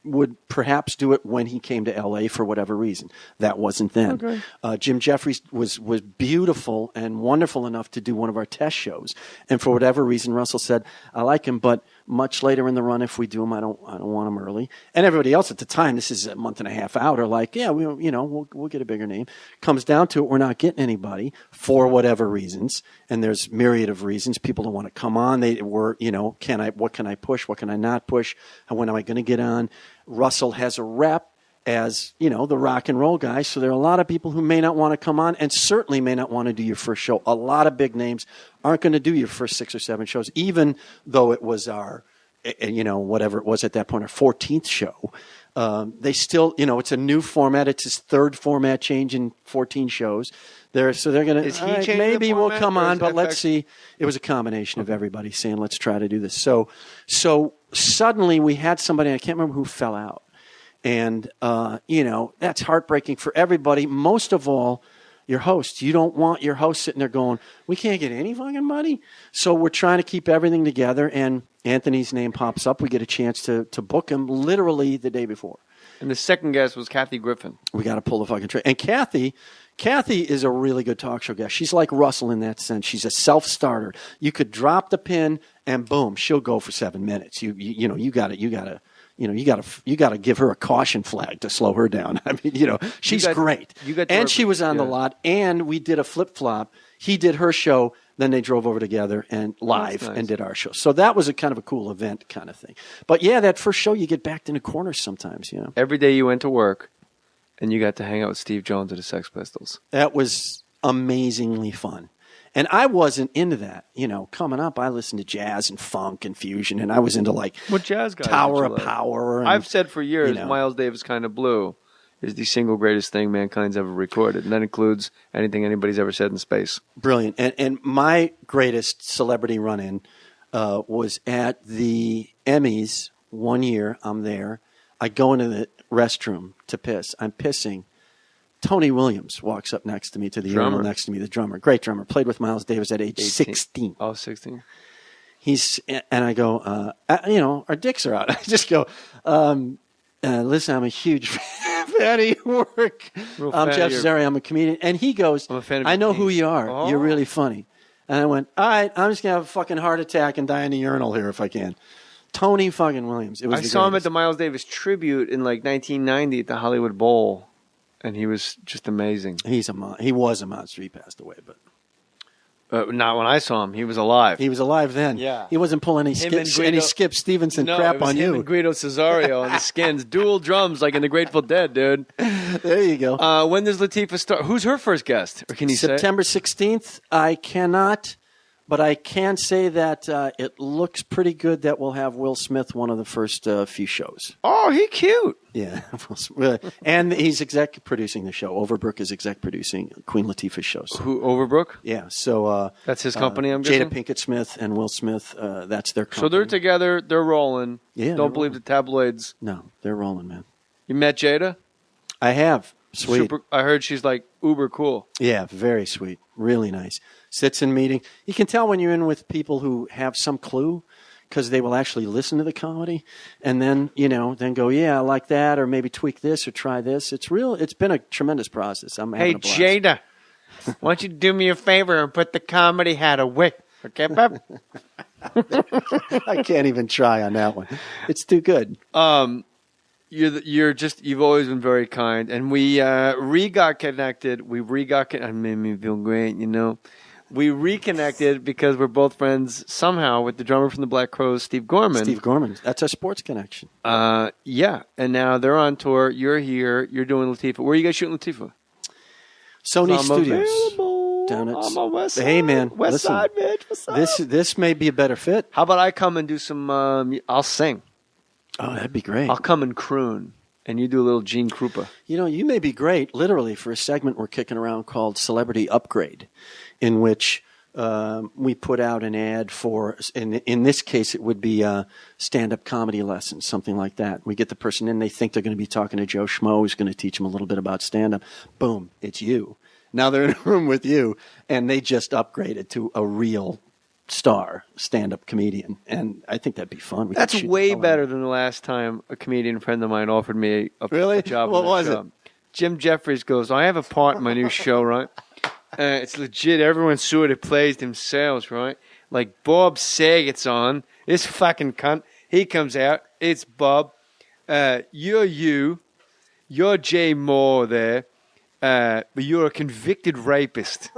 Would perhaps do it when he came to L.A. for whatever reason. That wasn't then. Okay. Jim Jeffries was beautiful and wonderful enough to do one of our test shows, and for whatever reason, Russell said, "I like him, but much later in the run, if we do him, I don't want him early." And everybody else at the time, this is a month and a half out, are like, "Yeah, we'll get a bigger name." Comes down to it, we're not getting anybody for whatever reasons, and there's myriad of reasons. People don't want to come on. What can I push? What can I not push? And when am I going to get on? Russell has a rep as, the rock and roll guy. So there are a lot of people who may not want to come on and certainly may not want to do your first show. A lot of big names aren't going to do your first 6 or 7 shows, even though it was our, whatever it was at that point, our 14th show. They still, it's a new format. It's his 3rd format change in 14 shows. They're going to, maybe we'll come on, but let's see. It was a combination of everybody saying, let's try to do this. So suddenly we had somebody, I can't remember who fell out. And, that's heartbreaking for everybody. Most of all, your host. You don't want your host sitting there going, we can't get any fucking money. So we're trying to keep everything together. And Anthony's name pops up. We get a chance to book him literally the day before. And the second guest was Kathy Griffin. We got to pull the fucking trigger. And Kathy is a really good talk show guest. She's like Russell in that sense. She's a self-starter. You could drop the pin and boom, she'll go for 7 minutes. You got to you got to give her a caution flag to slow her down. I mean, she's great. And she was on the lot, and we did a flip flop. He did her show, then they drove over together and live and did our show. So that was a kind of a cool event kind of thing. But yeah, that first show you get backed into corners sometimes. Every day you went to work, and you got to hang out with Steve Jones of the Sex Pistols. That was amazingly fun. And I wasn't into that. Coming up, I listened to jazz and funk and fusion, and I was into what jazz guys Tower of Power. And, I've said for years, Miles Davis Kind of Blue is the single greatest thing mankind's ever recorded, and that includes anything anybody's ever said in space. Brilliant. And my greatest celebrity run-in was at the Emmys one year. I'm there. I go into the restroom to piss. I'm pissing. Tony Williams walks up next to me, to the urinal next to me, the drummer. Great drummer. Played with Miles Davis at age 16. Oh, 16. And I go, our dicks are out. I just go, listen, I'm a huge fan of your work. I'm Jeff Cesario. I'm a comedian. And he goes, I know who you are. Oh. You're really funny. And I went, all right, I'm just going to have a fucking heart attack and die in the urinal here if I can. Tony fucking Williams. I saw him at the Miles Davis tribute in 1990 at the Hollywood Bowl. And he was just amazing. He was a monster. He passed away, but not when I saw him. He was alive. He was alive then. Yeah, he wasn't pulling any Skip Stevenson crap on you. Him and Guido Cesario on the Skins, dual drums like in the Grateful Dead, dude. There you go. When does Latifah start? Who's her first guest? Or can you September 16th. I cannot. But I can say that it looks pretty good that we'll have Will Smith one of the first few shows. Oh, he cute. Yeah. And he's exec producing the show. Overbrook is exec producing Queen Latifah's shows. Who, Overbrook? Yeah. So that's his company, I'm guessing? Jada Pinkett Smith and Will Smith, that's their company. So they're together. They're rolling. Yeah. Don't believe the tabloids. No, they're rolling, man. You met Jada? I have. Sweet. I heard she's uber cool. Yeah, very sweet. Really nice. Sits in meeting. You can tell when you're in with people who have some clue because they will actually listen to the comedy and then go, yeah, I like that, or maybe tweak this or try this. It's been a tremendous process. I'm having a blast. Hey, Jada, why don't you do me a favor and put the comedy hat away? Okay, Bob? I can't even try on that one. It's too good. You've always been very kind, and we got connected. It made me feel great, We reconnected because we're both friends somehow with the drummer from the Black Crowes, Steve Gorman. Steve Gorman, that's our sports connection. Yeah, and now they're on tour. You're here. You're doing Latifah. Where are you guys shooting Latifah? Sony Studios. Down at I'm on West Side. Hey man, West Side, bitch. What's up? This may be a better fit. How about I come and do some? I'll sing. Oh, that'd be great. I'll come and croon, and you do a little Gene Krupa. You may be great, literally, for a segment we're kicking around called Celebrity Upgrade, in which we put out an ad for, in this case, it would be stand-up comedy lessons, something like that. We get the person in, they think they're going to be talking to Joe Schmo, who's going to teach them a little bit about stand-up. Boom, it's you. Now they're in a room with you, and they just upgraded to a real star stand-up comedian, and I think that'd be fun. That's way better than the last time a comedian friend of mine offered me a job. What was it? Jim Jeffries goes, I have a part in my new show, right? It's legit. Everyone sort of plays themselves, right? Like Bob Saget's on. This fucking cunt. He comes out. It's Bob. You're you. You're Jay Mohr there. But you're a convicted rapist.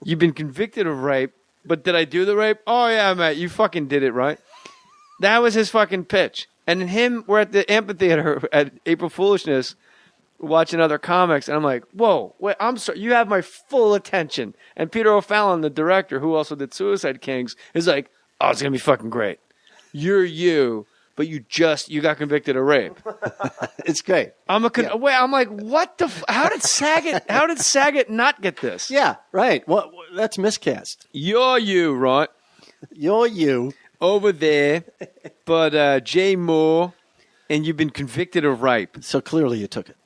You've been convicted of rape. But did I do the rape? Oh, yeah, mate. You fucking did it, right? That was his fucking pitch. And him, we're at the amphitheater at April Foolishness watching other comics. And I'm like, whoa, wait, I'm sorry. You have my full attention. And Peter O'Fallon, the director, who also did Suicide Kings, is like, oh, it's going to be fucking great. You're you, but you got convicted of rape. It's great. I'm like, what the? How did Saget not get this? Yeah, right. Well, that's miscast. You're you, right? You're you over there, but Jay Mohr, and you've been convicted of rape. So clearly, you took it.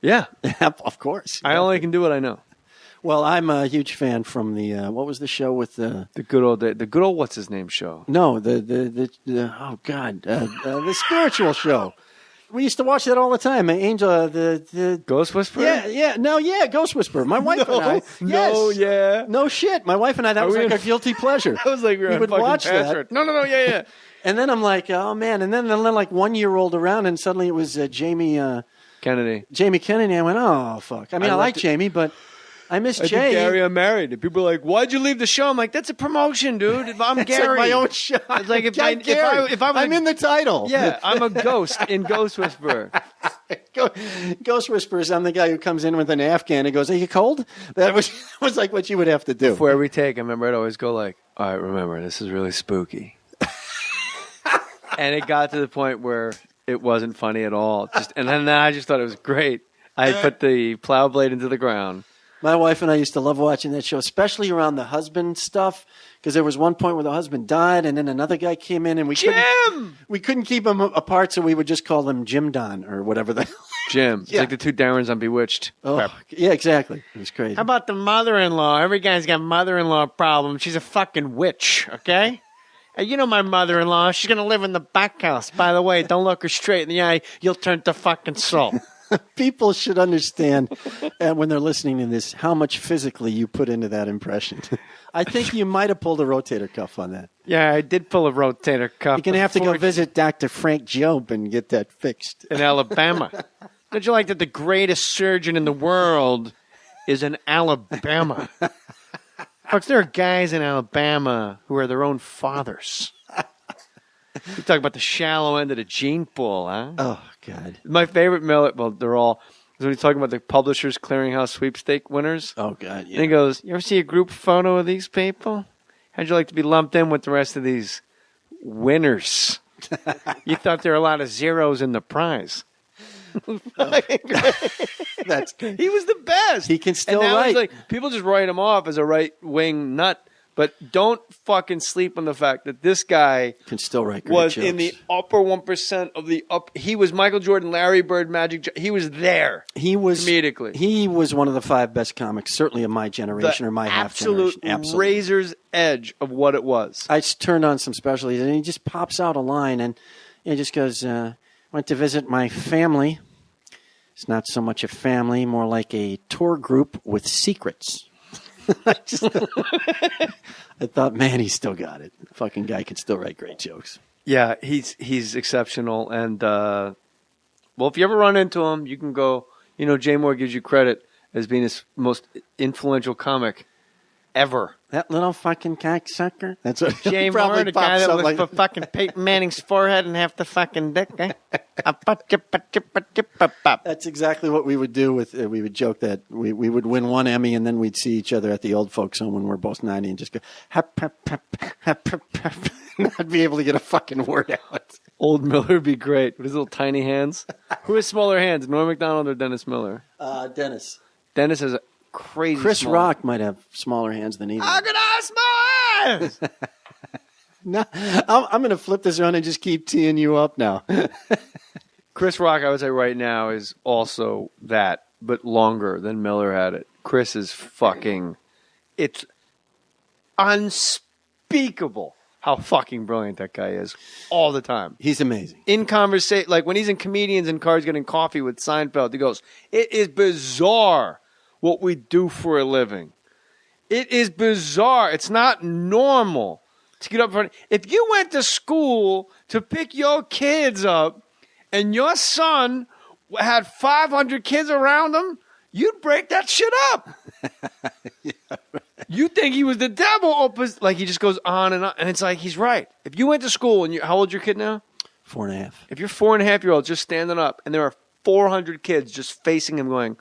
Yeah, of course. I only can do what I know. Well, I'm a huge fan from the what was the show with the good old what's his name show? No, the oh god, the spiritual show. We used to watch that all the time. Angel, the Ghost Whisperer? Yeah, Ghost Whisperer. My wife and I. Yes. No shit. My wife and I, that was like a guilty pleasure. I was like, we would watch that. No, yeah. And then I'm like, oh, man. And then like 1 year rolled around, and suddenly it was Jamie Kennedy. I went, oh, fuck. I mean, I like Jamie, but I miss Jay. Think Gary, I'm married. And people are like, why'd you leave the show? I'm like, that's a promotion, dude. I'm Gary. Like my own show. It's like if I'm in the title. Yeah, I'm a ghost in Ghost Whisperer. Ghost Whisperers, I'm the guy who comes in with an Afghan and goes, are you cold? That was like what you would have to do. Before every take, I remember I'd always go like, all right, remember, this is really spooky. And it got to the point where it wasn't funny at all. And then I just thought it was great. I put the plow blade into the ground. My wife and I used to love watching that show, especially around the husband stuff, because there was one point where the husband died, and then another guy came in, and we couldn't keep them apart, so we would just call them Jim Don or whatever the hell. Jim. It's like the two Darrens on Bewitched. Oh, yeah, exactly. It was crazy. How about the mother-in-law? Every guy's got mother-in-law problem. She's a fucking witch, okay? You know my mother-in-law. She's going to live in the back house. By the way, don't look her straight in the eye. You'll turn to fucking salt. People should understand when they're listening to this how much physically you put into that impression. I think you might have pulled a rotator cuff on that. Yeah, I did pull a rotator cuff. You're going to have to go visit Dr. Frank Job and get that fixed. In Alabama. Don't you like that the greatest surgeon in the world is in Alabama? Folks, there are guys in Alabama who are their own fathers. You talk about the shallow end of the gene pool, huh? Oh, God. My favorite Miller, well, they're all, is when he's talking about the Publishers Clearinghouse sweepstake winners. Oh, God, yeah. And he goes, you ever see a group photo of these people? How'd you like to be lumped in with the rest of these winners? You thought there were a lot of zeros in the prize. That's good. He was the best. He can still and now write. He's like, people just write him off as a right-wing nut. But don't fucking sleep on the fact that this guy can still write great was jokes. In the upper 1% of the up. He was Michael Jordan, Larry Bird, Magic. He was there. He was comedically. He was one of the 5 best comics, certainly of my generation or my half generation. Absolute razor's edge of what it was. I turned on some specialties, and he just pops out a line, and he just goes, "Went to visit my family. It's not so much a family, more like a tour group with secrets." I thought, man, he's still got it. The fucking guy can still write great jokes. Yeah, he's exceptional. And, well, if you ever run into him, you can go, Jay Mohr gives you credit as being his most influential comic ever. That little fucking cocksucker. That's what Jay Mohr, the guy that was for fucking Peyton Manning's forehead and half the fucking dick, eh? That's exactly what we would do with. We would joke that we would win one Emmy and then we'd see each other at the old folks home when we're both 90 and just go not be able to get a fucking word out. Old Miller would be great with his little tiny hands. Who has smaller hands, Norm Macdonald or Dennis Miller? Dennis. Dennis has a crazy. Chris Rock might have smaller hands than either. I got small hands. No, I'm going to flip this around and just keep teeing you up now. Chris Rock, I would say right now, is also that, but longer than Miller had it. Chris is fucking... It's unspeakable how fucking brilliant that guy is all the time. He's amazing. In conversation, like when he's in Comedians and Cars Getting Coffee with Seinfeld, he goes, it is bizarre what we do for a living. It is bizarre. It's not normal to get up in front. If you went to school to pick your kids up and your son had 500 kids around him, you'd break that shit up. Yeah, right. You think he was the devil, like he just goes on, and it's like he's right. If you went to school and how old's your kid now? 4.5. If you're 4.5-year-old just standing up and there are 400 kids just facing him going,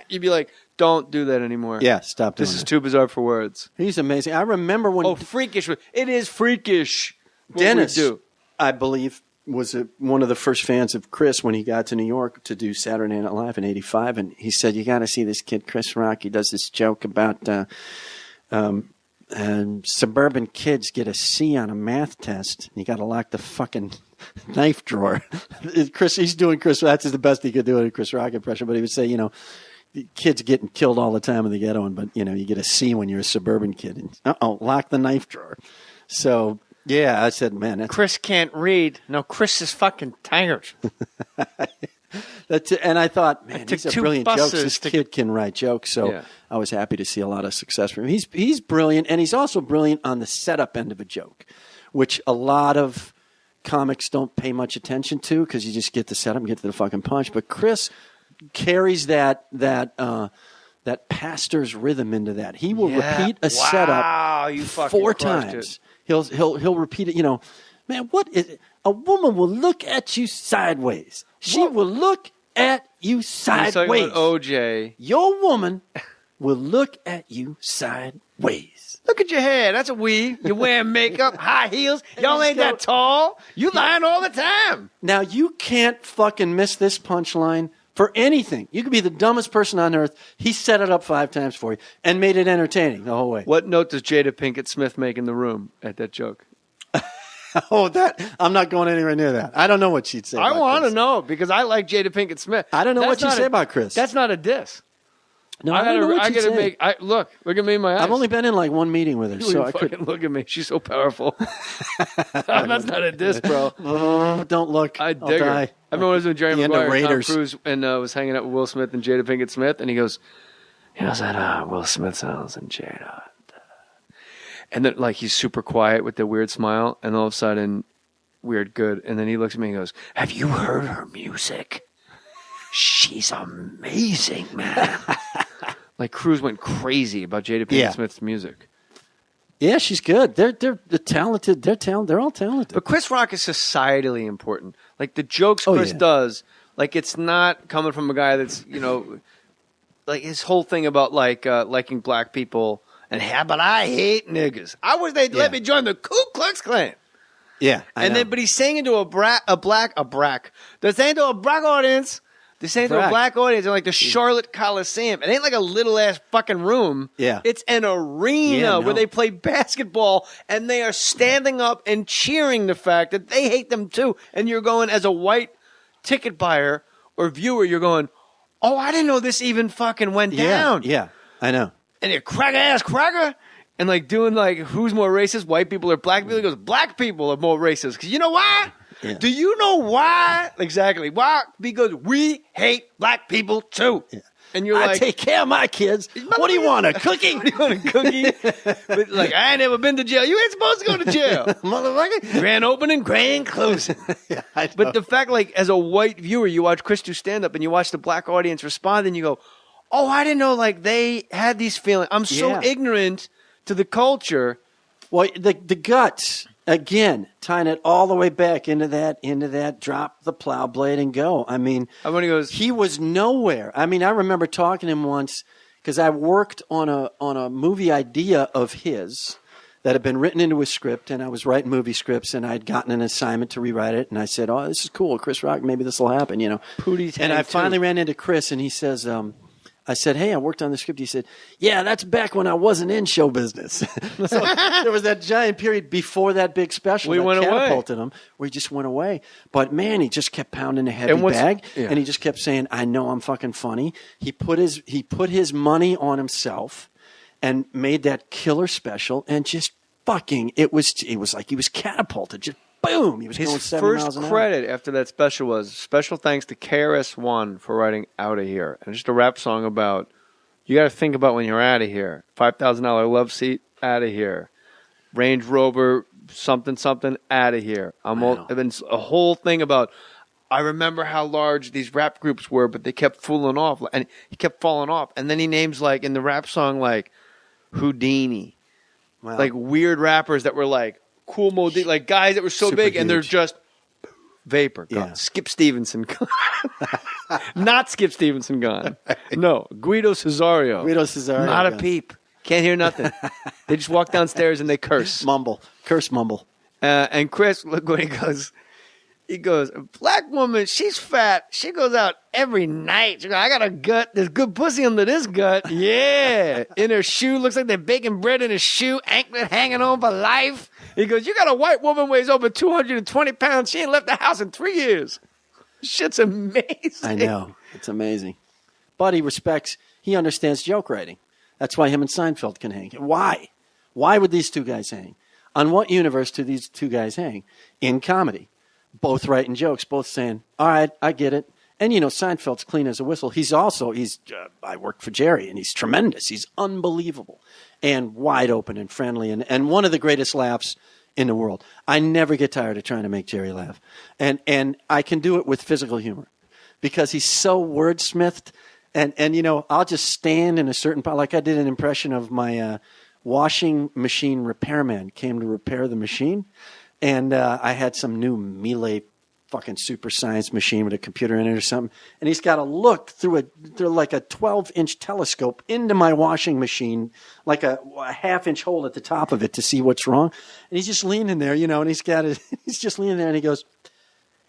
you'd be like, don't do that anymore. Yeah, stop doing This is too bizarre for words. He's amazing. I remember when... Oh, freakish. It is freakish. Dennis, I believe, was one of the first fans of Chris when he got to New York to do Saturday Night Live in '85. And he said, you got to see this kid, Chris Rock. He does this joke about suburban kids get a C on a math test. You got to lock the fucking knife drawer. He's doing Chris. That's the best he could do in a Chris Rock impression. But he would say, the kids getting killed all the time in the ghetto, but you get a C when you're a suburban kid. And lock the knife drawer. So Yeah, I said, man, that's... Chris can't read. No, Chris is fucking tired. And I thought, man, took these are 2 brilliant jokes. buses This to kid can write jokes, so Yeah. I was happy to see a lot of success from him. He's brilliant, and he's also brilliant on the setup end of a joke, which a lot of comics don't pay much attention to because you just get the setup and get to the fucking punch. But Chris carries that pastor's rhythm into that. He will repeat a setup you fucking 4 crushed times. He'll repeat it. You know, man, what is it? A woman will look at you sideways. She will look at you He's talking sideways. about OJ. Your woman will look at you sideways. Look at your hair. That's a weave. You're wearing makeup, high heels. Y'all ain't that tall. You lying all the time. Now, you can't fucking miss this punchline for anything. You could be the dumbest person on earth. He set it up 5 times for you and made it entertaining the whole way. What note does Jada Pinkett Smith make in the room at that joke? Oh, that I'm not going anywhere near that. I don't know what she'd say. I about want to Chris. know because I like Jada Pinkett Smith. I don't know what That's she'd not say a- about Chris. That's not a diss. No, I don't know what I she'd gotta say. make. Look at me in my eyes. I've only been in like one meeting with her, You so wouldn't I fucking couldn't. look at me. She's so powerful. That's not a diss, bro. Oh, don't look. I I'll dig her. die. I remember when I was with Jerry The end of Maguire, Tom Raiders. Cruise, and was hanging out with Will Smith and Jada Pinkett Smith, and he goes, "You know that Will Smith sounds and Jada," and then like he's super quiet with the weird smile, and all of a sudden, weird good, and then he looks at me and goes, "Have you heard her music? She's amazing, man." Like Cruise went crazy about Jada Pinkett Smith's music. Yeah, she's good. They're talented. They're all talented. But Chris Rock is societally important. Like the jokes Oh, Chris yeah. does, like it's not coming from a guy that's, like his whole thing about liking black people and but I hate niggas. I wish they'd let me join the Ku Klux Klan. Yeah, I know. But he's saying to they're saying to a black audience. They're saying to a black audience in like the Charlotte Coliseum. It ain't like a little ass fucking room. Yeah. It's an arena where they play basketball and they are standing up and cheering the fact that they hate them too. And you're going as a white ticket buyer or viewer, you're going, oh, I didn't know this even fucking went down. Yeah, I know. And you're cracker. And like doing like who's more racist, white people or black people? He goes, black people are more racist. Because you know why? Yeah. Do you know why? Exactly. Why? Because we hate black people too. Yeah. And you're I like, take care of my kids. What do you want, a cookie? What do you want, a cookie? But like, I ain't never been to jail. You ain't supposed to go to jail. Motherfucker. Grand opening, grand closing. Yeah, I know. But the fact, like, as a white viewer, you watch Chris do stand-up and you watch the black audience respond and you go, oh, I didn't know, like, they had these feelings. I'm so ignorant to the culture. Well, the guts, again, tying it all the way back into that drop the plow blade and go. I mean, he was nowhere. I mean, I remember talking to him once because I worked on a movie idea of his that had been written into a script, and I was writing movie scripts, and I'd gotten an assignment to rewrite it, and I said, oh, this is cool, Chris Rock, maybe this will happen, And I finally ran into Chris, and he says, I said, hey, I worked on the script. He said, yeah, that's back when I wasn't in show business. So there was that giant period before that big special that catapulted him, where he just went away. But, man, he just kept pounding a heavy bag, and he just kept saying, I know I'm fucking funny. He put his money on himself and made that killer special, and just fucking, it was like he was catapulted, just boom. He was going 70 miles an hour. His first credit after that special was special thanks to KRS-One for writing Out of Here. And just a rap song about, you got to think about when you're out of here. $5,000 love seat, out of here. Range Rover, something, out of here. I've been a whole thing about, I remember how large these rap groups were, but they kept falling off. And he kept falling off. And then he names, like, in the rap song, like, Houdini. Wow. Like, weird rappers that were, like, cool mode, like guys that were so big, and they're just vapor gone. Yeah. Skip Stevenson gone. Not Skip Stevenson gone. No, Guido Cesario. Not a peep. Can't hear nothing. They just walk downstairs and they curse. Mumble. And Chris, look what he goes. He goes, a black woman, she's fat. She goes out every night. She goes, I got a gut. There's good pussy under this gut. Yeah. In her shoe. Looks like they're baking bread in her shoe. Anklet hanging on for life. He goes, you got a white woman weighs over 220 pounds. She ain't left the house in 3 years. Shit's amazing. I know. It's amazing. But he understands joke writing. That's why him and Seinfeld can hang. Why? Why would these two guys hang? on what universe do these two guys hang? In comedy. Both writing jokes, both saying, all right, I get it. And, Seinfeld's clean as a whistle. I worked for Jerry, and he's tremendous. He's unbelievable and wide open and friendly and one of the greatest laughs in the world. I never get tired of trying to make Jerry laugh. And I can do it with physical humor because he's so wordsmithed. And I'll just stand in a certain part. Like I did an impression of my washing machine repairman came to repair the machine. And I had some new Miele fucking super science machine with a computer in it or something. And he's got to look through like a 12-inch telescope into my washing machine, like a half-inch hole at the top of it to see what's wrong. And he's just leaning there, and he's just leaning there and he goes,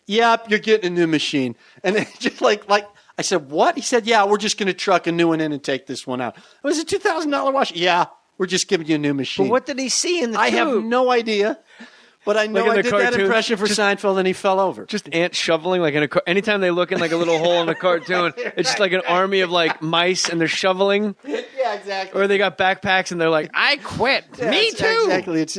yep, you're getting a new machine. And it's just like I said, what? He said, yeah, we're just going to truck a new one in and take this one out. It was a $2,000 wash. Yeah, we're just giving you a new machine. But what did he see in the I tube? have no idea. But I know I did that impression for Seinfeld, and he fell over. Just ants shoveling, anytime they look in like a little hole in a cartoon, it's just like an army of like mice, and they're shoveling. Yeah, exactly. Or they got backpacks, and they're like, "I quit." Yeah, Me too. Exactly. It's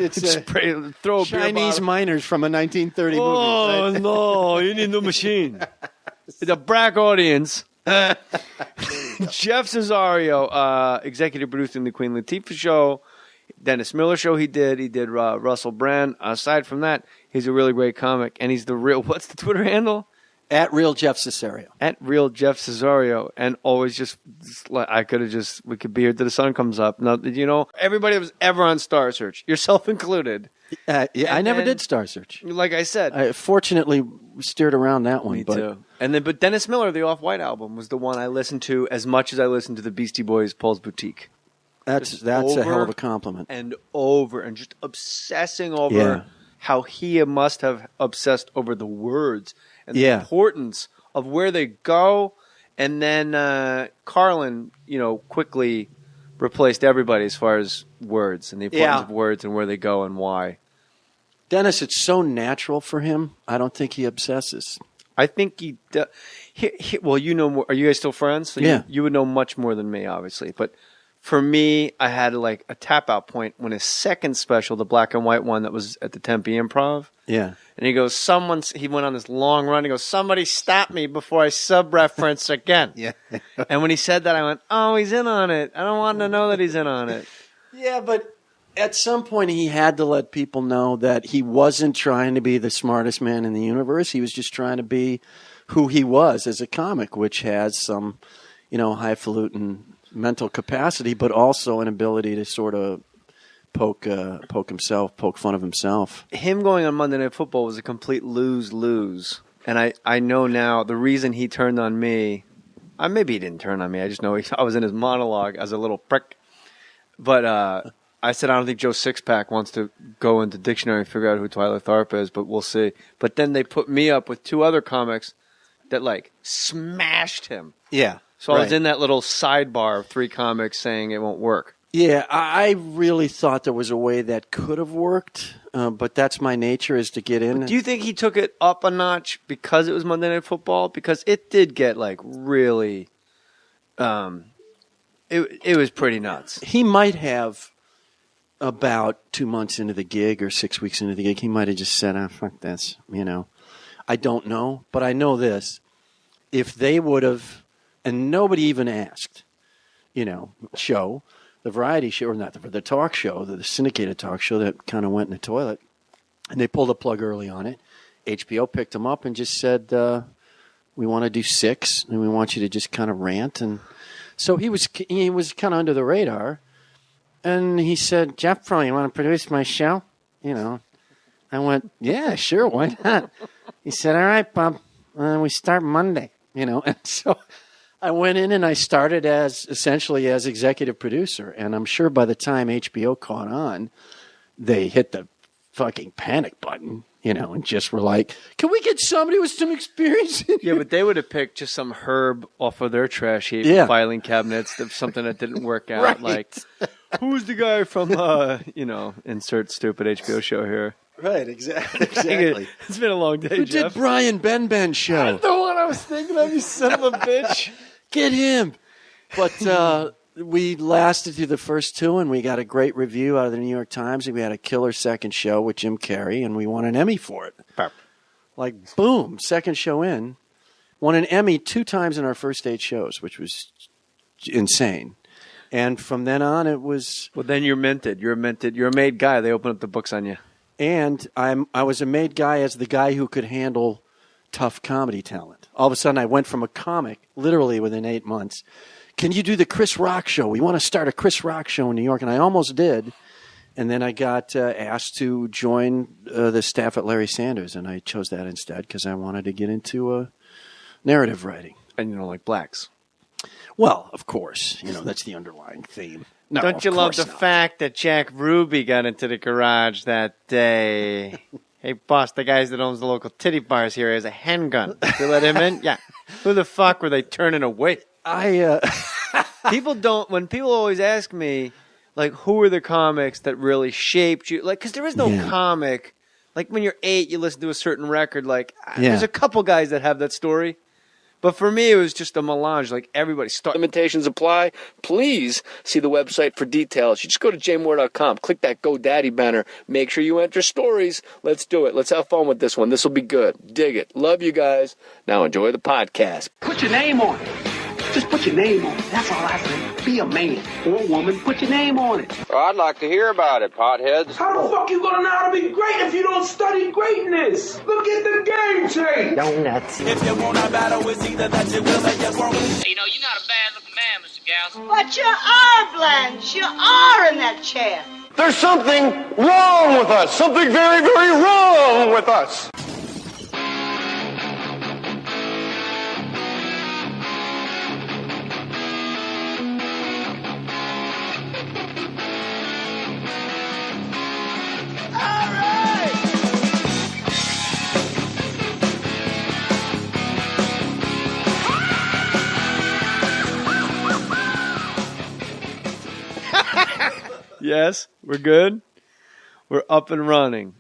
throw a Chinese miners from a 1930 movie. Oh right? no, you need a new machine. The black audience. Jeff Cesario, executive producing the Queen Latifah show. Dennis Miller show he did Russell Brand. Aside from that, he's a really great comic, and he's the real, what's the Twitter handle? At Real Jeff Cesario. At Real Jeff Cesario. And always we could be here till the sun comes up. Now, everybody that was ever on Star Search, yourself included. Yeah, I never did Star Search. Like I said. I fortunately steered around that one. Me too. But Dennis Miller, the Off-White album, was the one I listened to as much as I listened to the Beastie Boys' Paul's Boutique. That's a hell of a compliment. And just obsessing over how he must have obsessed over the words and the importance of where they go. And then Carlin, quickly replaced everybody as far as words and the importance of words and where they go and why. Dennis, it's so natural for him. I don't think he obsesses. I think he well, more. Are you guys still friends? So you would know much more than me, obviously. But for me, I had like a tap out point when his second special, the black and white one that was at the Tempe Improv. Yeah. And he goes, he went on this long run. He goes, somebody stop me before I sub-reference again. Yeah. And when he said that, I went, oh, he's in on it. I don't want to know that he's in on it. Yeah, but at some point he had to let people know that he wasn't trying to be the smartest man in the universe. He was just trying to be who he was as a comic, which has some, highfalutin mental capacity, but also an ability to sort of poke fun of himself. Him going on Monday Night Football was a complete lose-lose. And I know now the reason he turned on me, maybe he didn't turn on me, I just know I was in his monologue as a little prick. But I said I don't think Joe Sixpack wants to go into dictionary and figure out who Twyla Tharp is, but we'll see. But then they put me up with two other comics that smashed him. Yeah. So I was in that little sidebar of three comics saying it won't work. Yeah, I really thought there was a way that could have worked, but that's my nature, is to get in. But do you think he took it up a notch because it was Monday Night Football? Because it did get really, it was pretty nuts. He might have, about 2 months into the gig or 6 weeks into the gig, he might have just said, fuck this, I don't know, but I know this. If they would have, and nobody even asked, show, the variety show, or not the talk show, the syndicated talk show that kind of went in the toilet, and they pulled the plug early on it. HBO picked him up and just said, we want to do 6, and we want you to just kind of rant. And so he was kind of under the radar, and he said, Jeff, you want to produce my show? I went, yeah, sure, why not? He said, all right, Bob, we start Monday, and so I went in and I started essentially as executive producer. And I'm sure by the time HBO caught on, they hit the fucking panic button, and just were like, can we get somebody with some experience in here? Yeah, but they would have picked just some herb off of their trash heap filing cabinets, something that didn't work out. Right. Like, who's the guy from, insert stupid HBO show here. Right, exactly. It's been a long day, Who Jeff. did Brian Ben show? That's the one I was thinking of, you son of a bitch. Get him. But we lasted through the first two, and we got a great review out of the New York Times. And we had a killer second show with Jim Carrey, and we won an Emmy for it. Like, boom, second show in. Won an Emmy 2 times in our first 8 shows, which was insane. And from then on, it was... Well, then you're minted. You're a made guy. They open up the books on you. And I was a made guy as the guy who could handle tough comedy talent. All of a sudden, I went from a comic, literally within 8 months. Can you do the Chris Rock show? We want to start a Chris Rock show in New York. And I almost did. And then I got asked to join the staff at Larry Sanders. And I chose that instead because I wanted to get into narrative writing. And you don't like blacks. Well, of course. That's the underlying theme. No, don't you love the fact that Jack Ruby got into the garage that day? Hey, boss, the guy that owns the local titty bars here has a handgun. Did you let him in? Yeah. Who the fuck were they turning away? When people always ask me, like, who are the comics that really shaped you? Like, because there is no comic. Like, when you're 8, you listen to a certain record. Like, there's a couple guys that have that story. But for me, it was just a melange. Like, everybody started. Limitations apply. Please see the website for details. You just go to jmohr.com. Click that GoDaddy banner. Make sure you enter stories. Let's do it. Let's have fun with this one. This will be good. Dig it. Love you guys. Now enjoy the podcast. Put your name on it. Just put your name on it. That's all I say. Be a man or woman. Put your name on it. Well, I'd like to hear about it, potheads. How the fuck you gonna know how to be great if you don't study greatness? Look at the game tape. Donuts. If you want to battle, it's either that you will or you won't. You know, you're not a bad-looking man, Mr. Galson. But you are, Blanche. You are in that chair. There's something wrong with us. Something very, very wrong with us. Yes, we're good. We're up and running.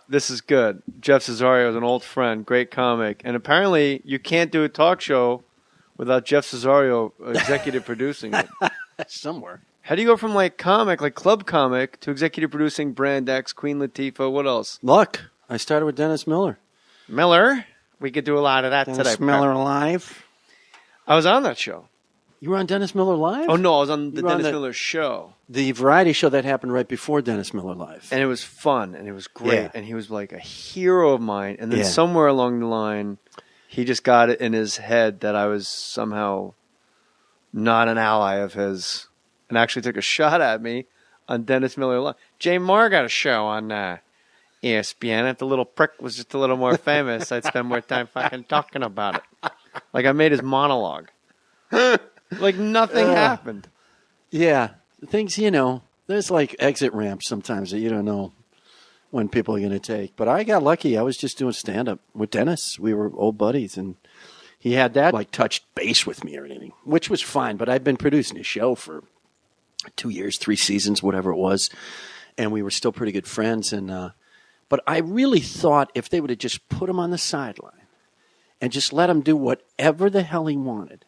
This is good. Jeff Cesario is an old friend, great comic. And apparently you can't do a talk show without Jeff Cesario executive producing it. Somewhere. How do you go from like comic, like club comic, to executive producing Brand X, Queen Latifah, what else? Luck. I started with Dennis Miller. Miller? We could do a lot of that Dennis today. Miller Live. I was on that show. You were on Dennis Miller Live? Oh, no, I was on the Dennis Miller show. The variety show that happened right before Dennis Miller Live. And it was fun, and it was great. Yeah. And he was like a hero of mine. And then somewhere along the line, he just got it in his head that I was somehow not an ally of his and actually took a shot at me on Dennis Miller Live. Jay Mohr got a show on ESPN. If the little prick was just a little more famous, I'd spend more time fucking talking about it. Like I made his monologue. Like nothing happened. Yeah. Things, there's like exit ramps sometimes that you don't know when people are going to take. But I got lucky. I was just doing stand-up with Dennis. We were old buddies, and he had that, like, touched base with me or anything, which was fine. But I'd been producing his show for 2 years, 3 seasons, whatever it was, and we were still pretty good friends. And but I really thought if they would have just put him on the sideline and just let him do whatever the hell he wanted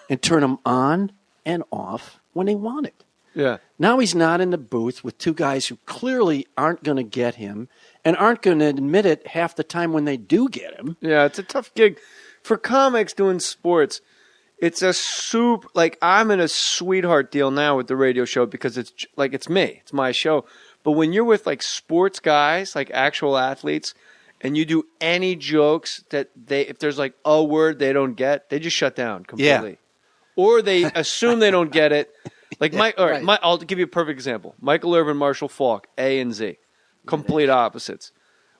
and turn him on and off when he wanted. Yeah. Now he's not in the booth with 2 guys who clearly aren't going to get him and aren't going to admit it half the time when they do get him. Yeah, it's a tough gig. For comics doing sports, it's a like I'm in a sweetheart deal now with the radio show because it's like it's me. It's my show. But when you're with like sports guys, like actual athletes, and you do any jokes that if there's like a word they don't get, they just shut down completely. Yeah. Or they assume they don't get it. Like I'll give you a perfect example. Michael Irvin, Marshall Faulk, A and Z, complete opposites.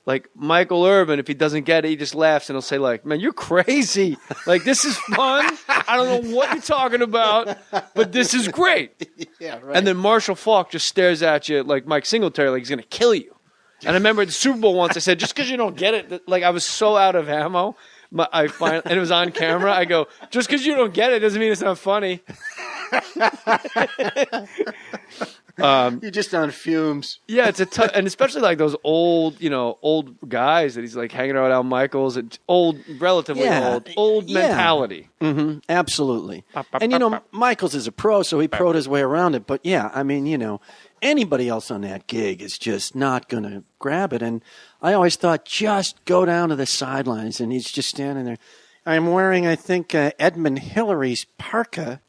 Like Michael Irvin, if he doesn't get it, he just laughs and he'll say like, "Man, you're crazy. Like this is fun. I don't know what you're talking about, but this is great." Yeah, right. And then Marshall Faulk just stares at you like Mike Singletary, like he's gonna kill you. And I remember at the Super Bowl once, I said, "Just because you don't get it," like I was so out of ammo. And it was on camera. I go, "Just because you don't get it doesn't mean it's not funny." You're just on fumes. Yeah, it's and especially like those old guys that he's like hanging out with Al Michaels and relatively old mentality. Mm-hmm. Absolutely. And Michaels is a pro, so he pro'd his way around it. But yeah, I mean, anybody else on that gig is just not going to grab it. And I always thought, just go down to the sidelines, and he's just standing there. I'm wearing, I think, Edmund Hillary's parka.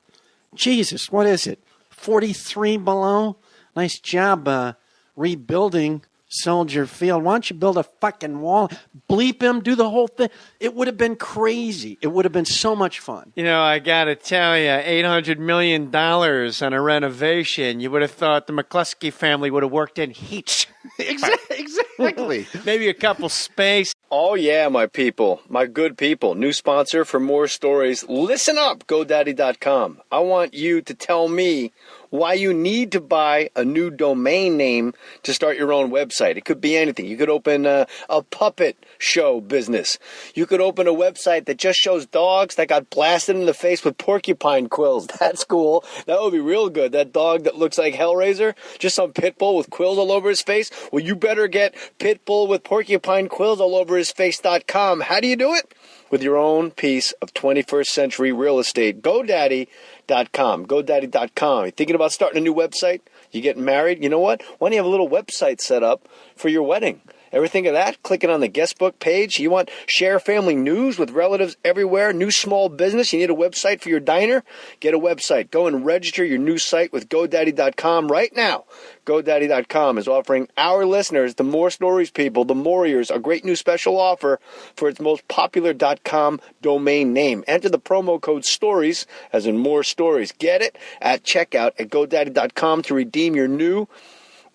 Jesus, what is it? 43 below? Nice job rebuilding Soldier Field. Why don't you build a fucking wall? Bleep him, do the whole thing. It would have been crazy. It would have been so much fun. I got to tell you, $800 million on a renovation. You would have thought the McCluskey family would have worked in heat. Exactly. Maybe a couple space. Oh, yeah, my people, my good people. New sponsor for more stories. Listen up, GoDaddy.com. I want you to tell me why you need to buy a new domain name to start your own website. It could be anything. You could open a puppet show business. You could open a website that just shows dogs that got blasted in the face with porcupine quills. That's cool. That would be real good. That dog that looks like Hellraiser, just some pit bull with quills all over his face. Well, you better get pit bull with porcupine quills all over his face.com. How do you do it? With your own piece of 21st century real estate. GoDaddy.com. GoDaddy.com. You thinking about starting a new website? You getting married? You know what? Why don't you have a little website set up for your wedding? Ever think of that? Clicking on the guest book page. You want share family news with relatives everywhere? New small business? You need a website for your diner? Get a website. Go and register your new site with GoDaddy.com right now. GoDaddy.com is offering our listeners, the More Stories people, the Mohrers, a great new special offer for its most popular .com domain name. Enter the promo code STORIES, as in more stories. Get it at checkout at GoDaddy.com to redeem your new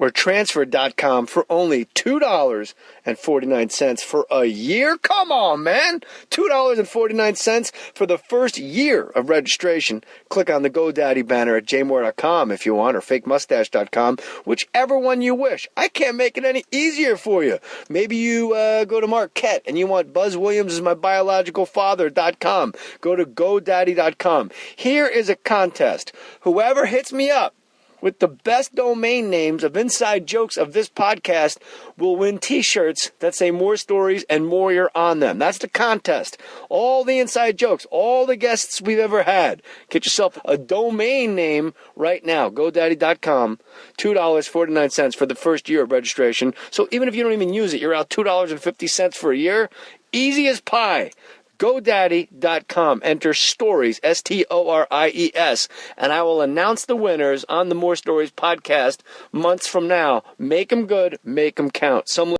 or transfer.com for only $2.49 for a year. Come on, man. $2.49 for the first year of registration. Click on the GoDaddy banner at jmoore.com if you want, or fakemustache.com, whichever one you wish. I can't make it any easier for you. Maybe you go to Marquette and you want Buzz Williams is my biological father.com. Go to GoDaddy.com. Here is a contest. Whoever hits me up with the best domain names of inside jokes of this podcast will win T-shirts that say More Stories and Mohr on them. That's the contest. All the inside jokes, all the guests we've ever had. Get yourself a domain name right now. GoDaddy.com, $2.49 for the first year of registration. So even if you don't even use it, you're out $2.50 for a year. Easy as pie. GoDaddy.com. Enter stories, STORIES, and I will announce the winners on the More Stories podcast months from now. Make them good, make them count. Some